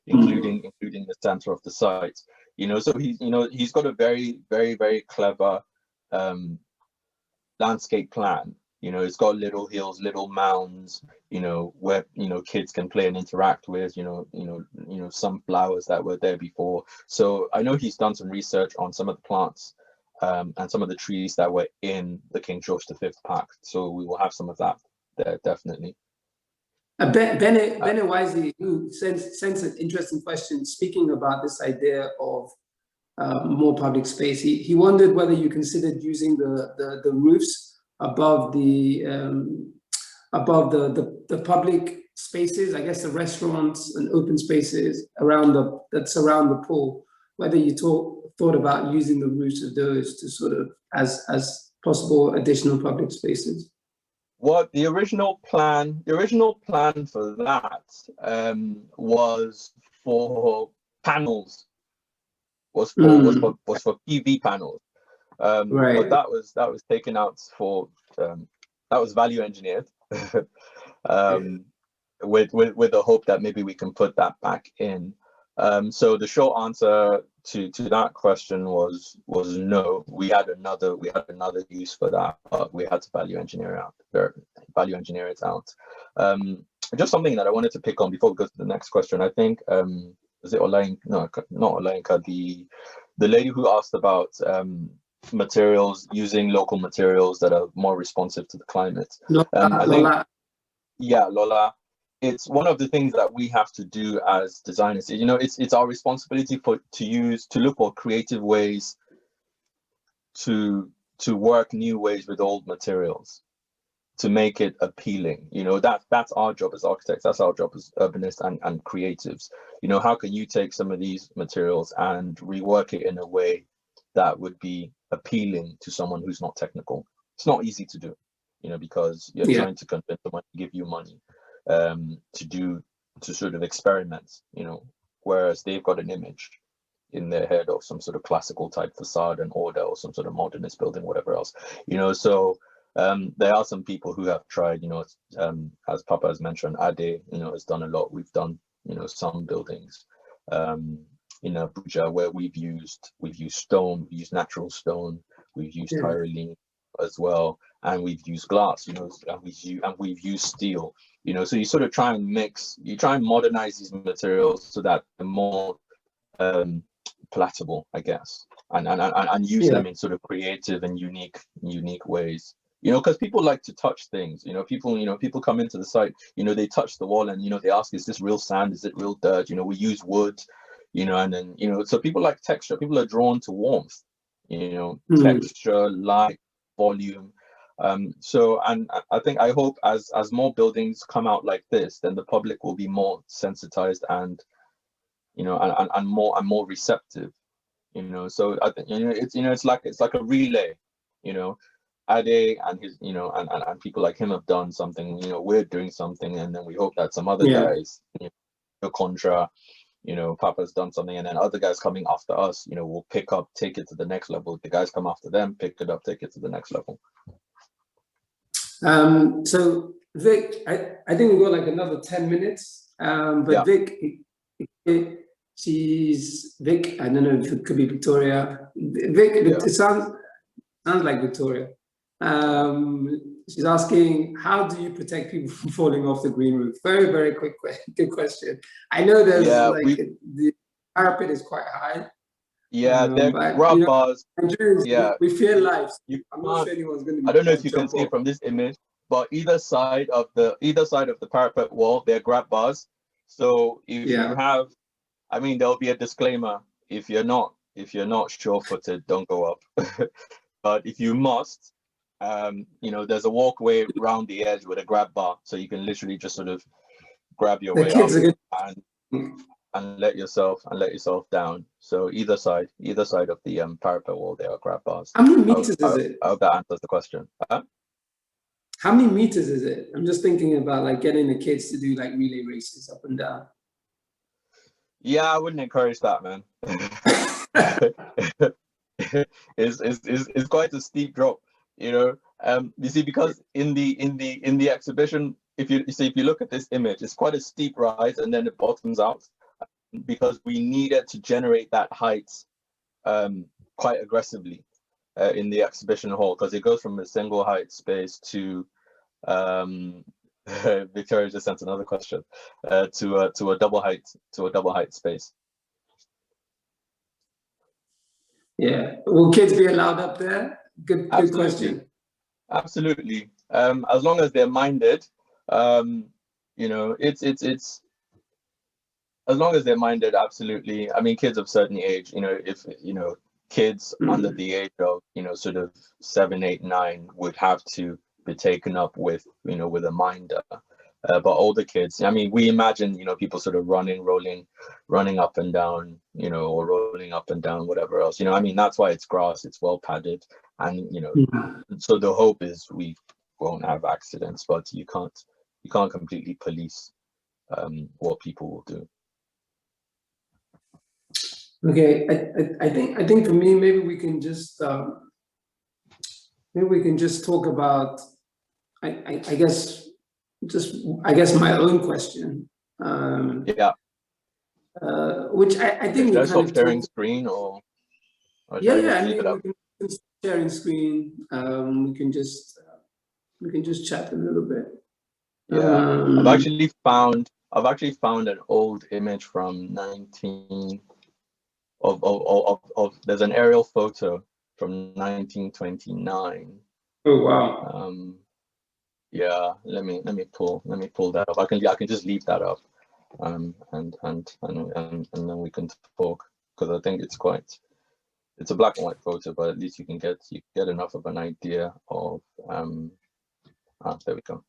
[SPEAKER 7] including the center of the site. So he's got a very, very, very clever landscape plan. It's got little hills, little mounds, where kids can play and interact with, some flowers that were there before. So I know he's done some research on some of the plants and some of the trees that were in the King George V Park. So we will have some of that there, definitely.
[SPEAKER 6] Bene Wisely, who sends an interesting question, speaking about this idea of more public space. He wondered whether you considered using the roofs above the public spaces, I guess the restaurants and open spaces that surround the pool, whether you thought about using the roofs of those to sort of as possible additional public spaces.
[SPEAKER 7] What the original plan for that was for panels, was for PV panels. But that was taken out for that was value engineered with the hope that maybe we can put that back in. So the short answer to that question was no. We had another use for that, but we had to value engineer it out. Just something that I wanted to pick on before we go to the next question. I think was it Olain? No, not Olainka. The lady who asked about materials, using local materials that are more responsive to the climate.
[SPEAKER 6] Lola.
[SPEAKER 7] Lola. It's one of the things that we have to do as designers. It's our responsibility to look for creative ways to work new ways with old materials, to make it appealing. That's our job as architects, that's our job as urbanists and creatives. How can you take some of these materials and rework it in a way that would be appealing to someone who's not technical? It's not easy to do, because you're trying to convince someone to give you money to sort of experiment, whereas they've got an image in their head of some sort of classical type facade and order, or some sort of modernist building, whatever else, so there are some people who have tried, as Papa has mentioned, Ade, has done a lot. We've done, some buildings in Abuja where we've used stone, we've used natural stone, we've used Tyrolean as well, and we've used glass, and we've used steel, so you sort of try and modernize these materials so that they're more palatable, I guess, and use them in sort of creative and unique ways. Because people like to touch things. People come into the site. They touch the wall and they ask, "Is this real sand? Is it real dirt?" We use wood. And then so people like texture. People are drawn to warmth. Texture, light, volume. So I hope as more buildings come out like this, then the public will be more sensitized and and more receptive. So I think it's like a relay. Ade and his and people like him have done something. We're doing something, and then we hope that some other guys, Contra, Papa's done something, and then other guys coming after us, will pick up, take it to the next level. The guys come after them, pick it up, take it to the next level.
[SPEAKER 6] So Vic, I think we've got like another 10 minutes. But
[SPEAKER 7] Yeah.
[SPEAKER 6] Vic, she's Vic. I don't know if it could be Victoria. Vic,
[SPEAKER 7] Yeah.
[SPEAKER 6] it sounds like Victoria. She's asking, how do you protect people from falling off the green roof? Very, very good question. I know there's the parapet is quite high.
[SPEAKER 7] Yeah, they're
[SPEAKER 6] but,
[SPEAKER 7] grab bars.
[SPEAKER 6] Nigerians,
[SPEAKER 7] Yeah,
[SPEAKER 6] we fear life.
[SPEAKER 7] I'm
[SPEAKER 6] not sure anyone's going to.
[SPEAKER 7] I don't know if you can see it from this image, but either side of the parapet wall, there are grab bars. So if you have, there'll be a disclaimer. If you're not sure-footed, don't go up. But if you must, there's a walkway around the edge with a grab bar, so you can literally just sort of grab your way up and let yourself down. So either side of the parapet wall, there are grab bars.
[SPEAKER 6] How many meters is it?
[SPEAKER 7] I hope that answers the question.
[SPEAKER 6] How many meters is it? I'm just thinking about like getting the kids to do like relay races up and down.
[SPEAKER 7] Yeah, I wouldn't encourage that, man. It's quite a steep drop, you see, because in the exhibition, if you look at this image, it's quite a steep rise and then it bottoms out, because we needed to generate that height quite aggressively in the exhibition hall, because it goes from a single height space to Victoria just sent another question, to a double height space.
[SPEAKER 6] Yeah, will kids be allowed up there? Good question.
[SPEAKER 7] Absolutely. As long as they're minded, it's as long as they're minded, absolutely. Kids of certain age, if kids under the age of sort of 7, 8, 9 would have to be taken up with a minder. But older kids, we imagine people sort of running up and down, or rolling up and down, whatever else. That's why it's grass, it's well padded, and so the hope is we won't have accidents, but you can't completely police what people will do.
[SPEAKER 6] Okay, I think for me, maybe we can just talk about I guess my own question. Which I think
[SPEAKER 7] should I stop sharing screen or
[SPEAKER 6] we can sharing screen. We can just chat a little bit.
[SPEAKER 7] Yeah, I've actually found an old image from there's an aerial photo from 1929.
[SPEAKER 6] Oh wow.
[SPEAKER 7] Yeah, let me pull that up. I can just leave that up, and then we can talk, because I think it's a black and white photo, but at least you get enough of an idea of there we go.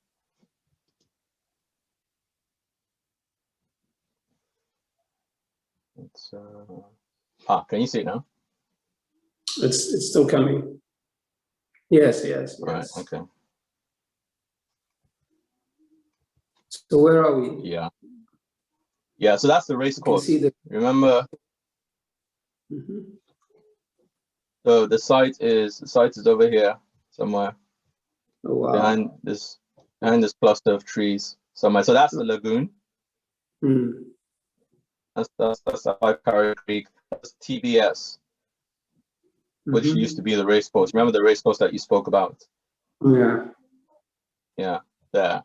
[SPEAKER 7] It's can you see it now?
[SPEAKER 6] It's still coming. Yes.
[SPEAKER 7] Right, okay.
[SPEAKER 6] So where are we?
[SPEAKER 7] Yeah, so that's the race course. Remember? So the site is over here somewhere.
[SPEAKER 6] Oh, wow.
[SPEAKER 7] behind this cluster of trees somewhere. So that's the lagoon. That's the Five Carrier Creek. That's TBS, which used to be the race course. Remember the race course that you spoke about? Yeah, there.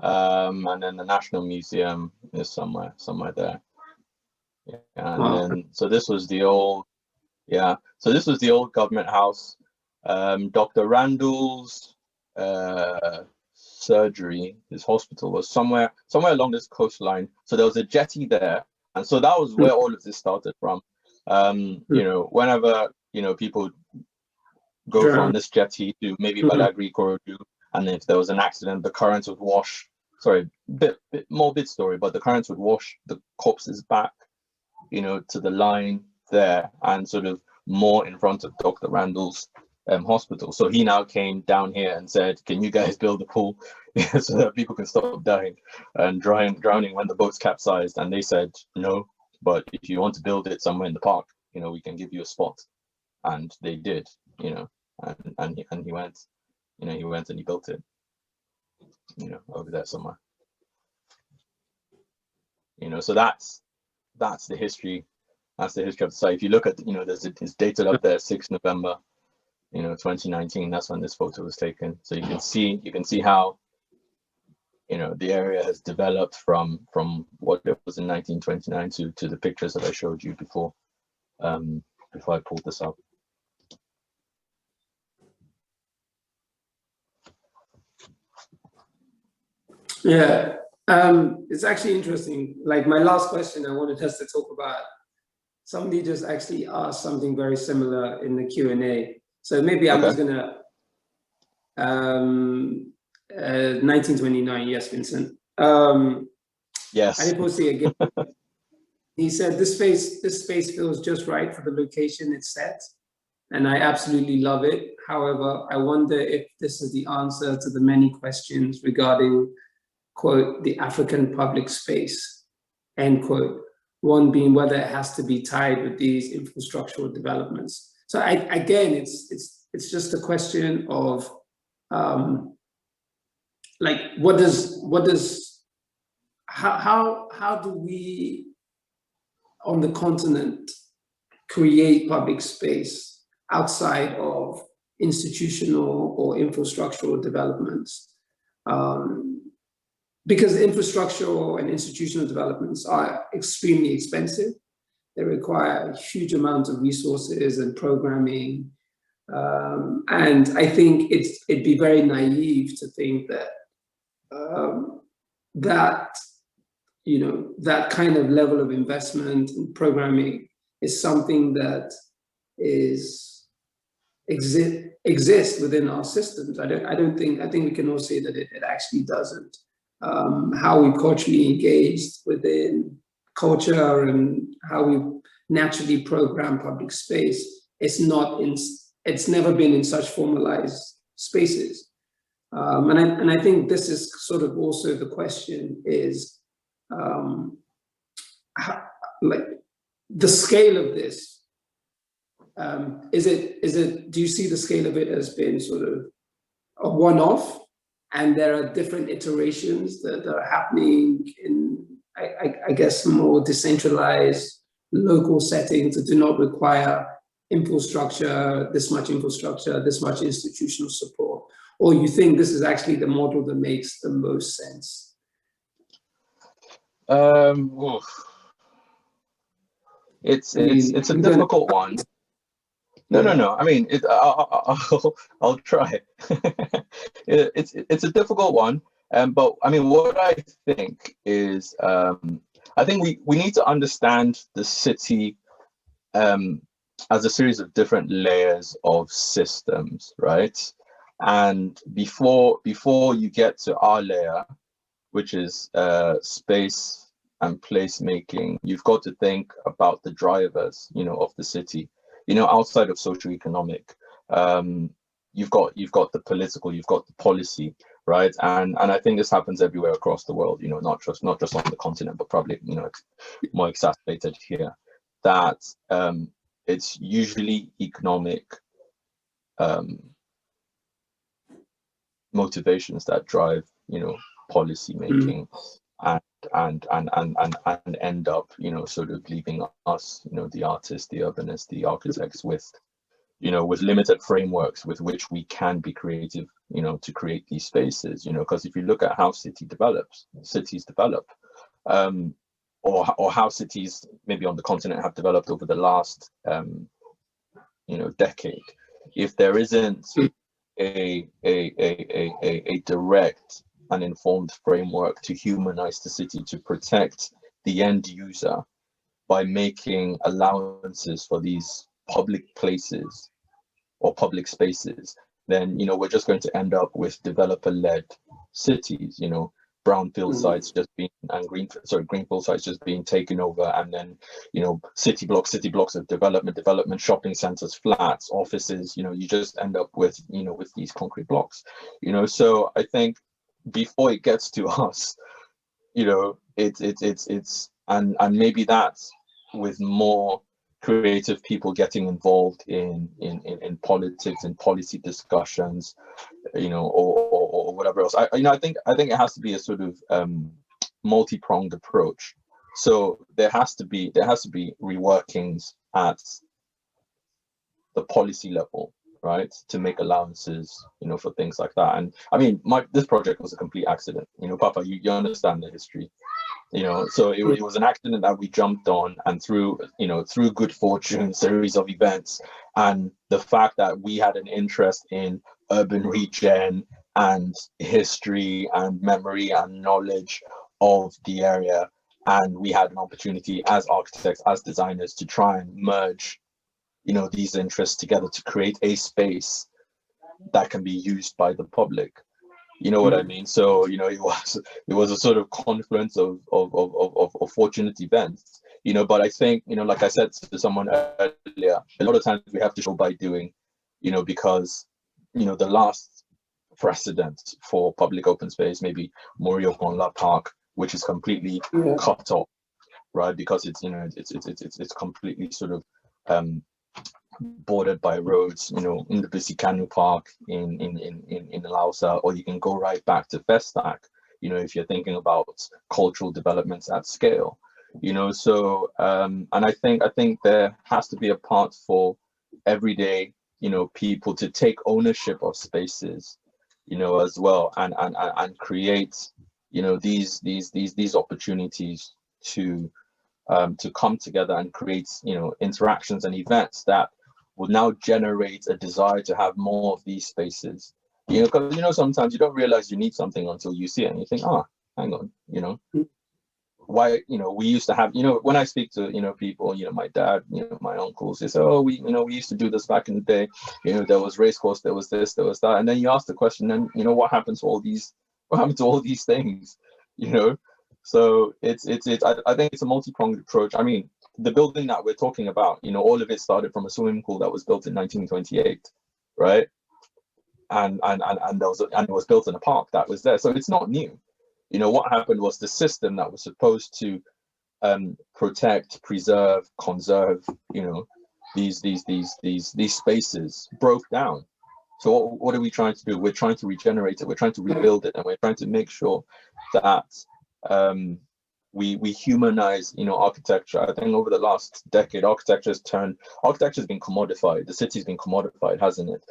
[SPEAKER 7] And then the National Museum is somewhere there. Yeah, and then so this was the old government house. Dr. Randall's surgery, his hospital was somewhere along this coastline. So there was a jetty there, and so that was where all of this started from. Whenever people go from this jetty to maybe Badagry, Korodu, and if there was an accident, the currents would wash. Sorry, bit morbid story, but the currents would wash the corpses back, to the line there, and sort of more in front of Dr. Randall's hospital. So he now came down here and said, "Can you guys build a pool so that people can stop dying and drowning when the boat's capsized?" And they said no. but if you want to build it somewhere in the park, you know, we can give you a spot. And they did, you know, and he went, you know, he went and he built it, you know, over there somewhere. You know, so that's the history. That's the history of the site. If you look at, you know, it's dated up there, 6 November, you know, 2019. That's when this photo was taken. So you can see how, you know, the area has developed from what it was in 1929 to the pictures that I showed you before I pulled this up.
[SPEAKER 6] Yeah, it's actually interesting. Like my last question, I wanted us to talk about. Somebody just actually asked something very similar in the Q&A. So maybe I'm just gonna 1929. Yes, Vincent.
[SPEAKER 7] Yes.
[SPEAKER 6] I did post it again. He said this space feels just right for the location it's set, and I absolutely love it. However, I wonder if this is the answer to the many questions regarding, quote, the African public space, end quote. One being whether it has to be tied with these infrastructural developments. So again, it's just a question of like how do we on the continent create public space outside of institutional or infrastructural developments? Because infrastructural and institutional developments are extremely expensive. They require a huge amount of resources and programming. And I think it'd be very naive to think that that kind of level of investment and programming is something that exists within our systems. I think we can all say that it actually doesn't. How we culturally engaged within culture and how we naturally program public space, it's never been in such formalized spaces. And I think this is sort of also the question is, like the scale of this, do you see the scale of it as being sort of a one-off, and there are different iterations that are happening in, I guess, more decentralized local settings that do not require infrastructure, this much institutional support? Or you think this is actually the model that makes the most sense?
[SPEAKER 7] It's a difficult one. No. I mean, I'll try. It's a difficult one. But I mean, what I think is, I think we need to understand the city as a series of different layers of systems, right? And before you get to our layer, which is space and placemaking, you've got to think about the drivers, you know, of the city. You know, outside of socioeconomic, you've got the political, you've got the policy, right? And I think this happens everywhere across the world. You know, not just on the continent, but probably, you know, more exacerbated here. That it's usually economic motivations that drive, you know, policy making, and end up, you know, sort of leaving us, you know, the artists, the urbanists, the architects with, you know, with limited frameworks with which we can be creative, you know, to create these spaces, you know, because if you look at how cities develop, or how cities maybe on the continent have developed over the last, you know, decade, if there isn't a direct and informed framework to humanize the city, to protect the end user by making allowances for these public places or public spaces, then, you know, we're just going to end up with developer-led cities, you know, brownfield sites just being, and greenfield sites just being taken over, and then, you know, city blocks of development, shopping centers, flats, offices, you know, you just end up with, you know, with these concrete blocks, you know. So I think before it gets to us, you know, it's and maybe that's with more creative people getting involved in politics and policy discussions, or whatever else. I think it has to be a sort of multi-pronged approach. So there has to be reworkings at the policy level, right, to make allowances, for things like that. And I mean, this project was a complete accident. Papa, you understand the history. So it was an accident that we jumped on, and through good fortune, series of events, and the fact that we had an interest in urban regen and history and memory and knowledge of the area, and we had an opportunity as architects, as designers, to try and merge these interests together to create a space that can be used by the public. You know what I mean? So, it was a sort of confluence of fortunate events, but I think, like I said to someone earlier, a lot of times we have to show by doing, because, the last precedent for public open space, maybe Morio Gonla Park, which is completely cut off, right? Because it's, it's completely sort of, bordered by roads, in the Bisikanu Park in Lausa, or you can go right back to Festac, if you're thinking about cultural developments at scale, so and I think there has to be a part for everyday, people to take ownership of spaces, as well, and create, these opportunities to come together and create, interactions and events that will now generate a desire to have more of these spaces. Because sometimes you don't realize you need something until you see it, and you think, hang on, why, we used to have, when I speak to, people, my dad, my uncles, they say, oh, we used to do this back in the day, there was race course, there was this, there was that, and then you ask the question, then what happened to all these things, So I think it's a multi-pronged approach. I mean, the building that we're talking about, all of it started from a swimming pool that was built in 1928, right? And it was built in a park that was there, so it's not new. What happened was the system that was supposed to protect, preserve, conserve, these spaces broke down. So what are we trying to do? We're trying to regenerate it. We're trying to rebuild it, and we're trying to make sure that we humanize, architecture. I think over the last decade, architecture has been commodified. The city's been commodified, hasn't it?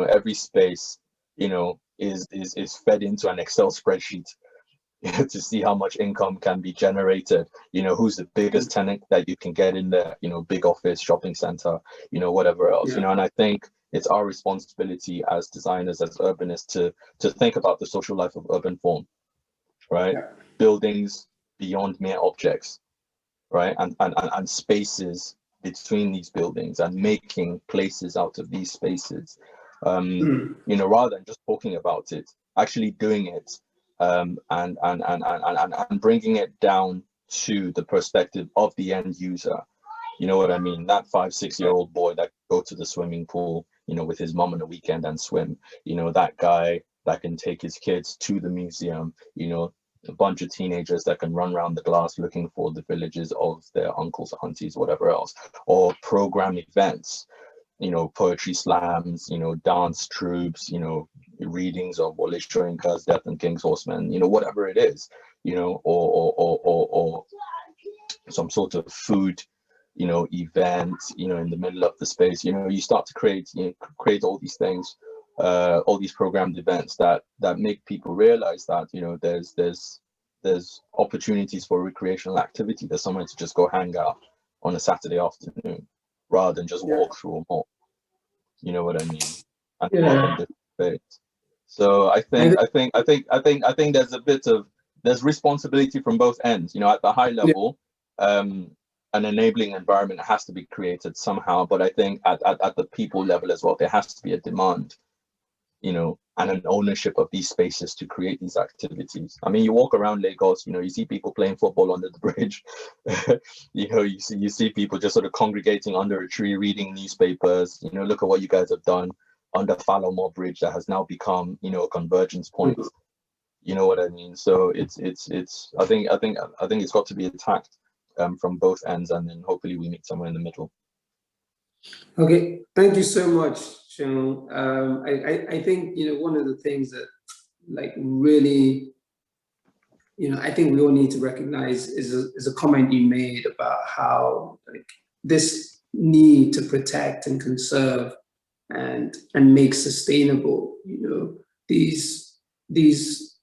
[SPEAKER 7] Every space, is fed into an Excel spreadsheet to see how much income can be generated. Who's the biggest tenant that you can get in there? Big office, shopping center, whatever else. And I think it's our responsibility as designers, as urbanists, to think about the social life of urban form, right? Buildings beyond mere objects, right? And spaces between these buildings, and making places out of these spaces, rather than just talking about it, actually doing it, and bringing it down to the perspective of the end user. You know what I mean? That 5-6-year-old boy that go to the swimming pool, with his mom on the weekend and swim, that guy that can take his kids to the museum, a bunch of teenagers that can run around the glass looking for the villages of their uncles, aunties, whatever else, or program events, poetry slams, dance troops, readings of Wole Soyinka's Death and King's Horsemen, whatever it is, or some sort of food, event, in the middle of the space. You start to create all these things, all these programmed events that make people realize that, there's opportunities for recreational activity. There's somewhere to just go hang out on a Saturday afternoon, rather than just walk through a mall. You know what I mean? And work on different things. So I think there's responsibility from both ends. At the high level, an enabling environment has to be created somehow. But I think at the people level as well, there has to be a demand, and an ownership of these spaces to create these activities. I mean, you walk around Lagos, you see people playing football under the bridge. You see people just sort of congregating under a tree, reading newspapers. Look at what you guys have done under Falomore Bridge that has now become, a convergence point. You know what I mean? So it's I think it's got to be attacked from both ends, and then hopefully we meet somewhere in the middle.
[SPEAKER 6] Okay, thank you so much, Sean. I think, one of the things that like really, I think we all need to recognize is a comment you made about how like this need to protect and conserve and make sustainable, these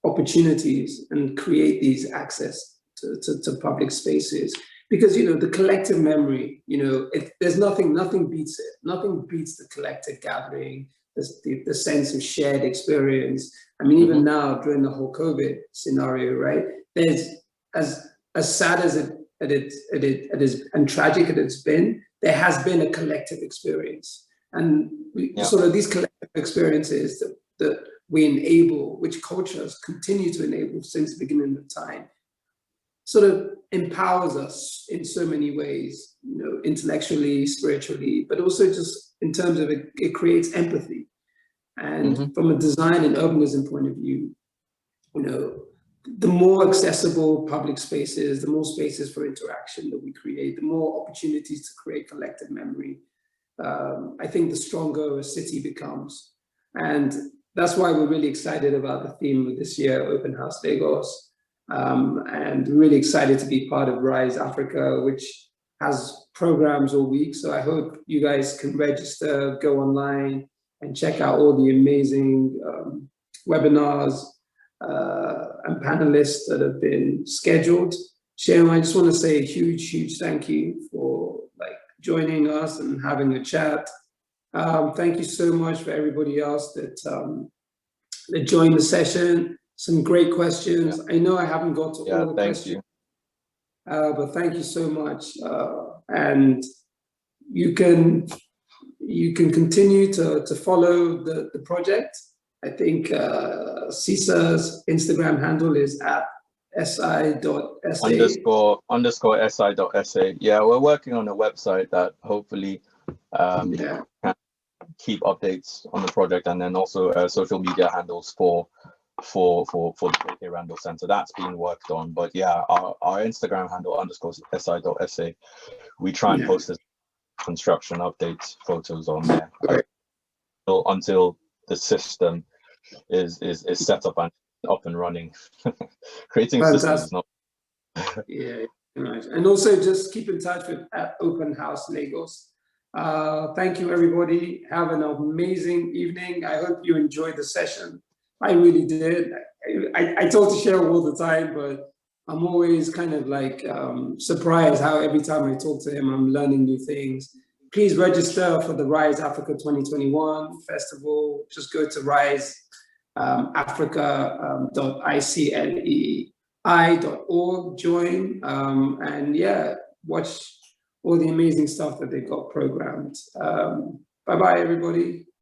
[SPEAKER 6] opportunities and create these access to public spaces. Because the collective memory, there's nothing beats it. Nothing beats the collective gathering, the sense of shared experience. I mean, even now during the whole COVID scenario, right? There's as sad as it is and tragic as it's been, there has been a collective experience, and sort of these collective experiences that we enable, which cultures continue to enable since the beginning of time, sort of empowers us in so many ways, intellectually, spiritually, but also just in terms of it creates empathy. And from a design and urbanism point of view, the more accessible public spaces, the more spaces for interaction that we create, the more opportunities to create collective memory, I think the stronger a city becomes. And that's why we're really excited about the theme of this year, Open House Lagos. And really excited to be part of Rise Africa, which has programs all week. So I hope you guys can register, go online and check out all the amazing webinars and panelists that have been scheduled. Sharon, I just want to say a huge thank you for joining us and having a chat. Thank you so much for everybody else that joined the session. Some great questions. I know I haven't got to all the questions, but thank you so much. And you can continue to follow the project. I think CISA's Instagram handle is at si.sa.
[SPEAKER 7] __ si.sa. Yeah, we're working on a website that hopefully can keep updates on the project, and then also social media handles for the J.K. Randall Center. That's being worked on. But yeah, our Instagram handle _si.sa. We try and post this construction updates, photos on there until the system is set up and running. Creating systems is not.
[SPEAKER 6] Yeah, nice. And also just keep in touch with at Open House Lagos. Thank you, everybody. Have an amazing evening. I hope you enjoyed the session. I really did. I talk to Cheryl all the time, but I'm always kind of surprised how every time I talk to him, I'm learning new things. Please register for the Rise Africa 2021 festival. Just go to riseafrica.iclei.org, join, and watch all the amazing stuff that they got programmed. Bye-bye, everybody.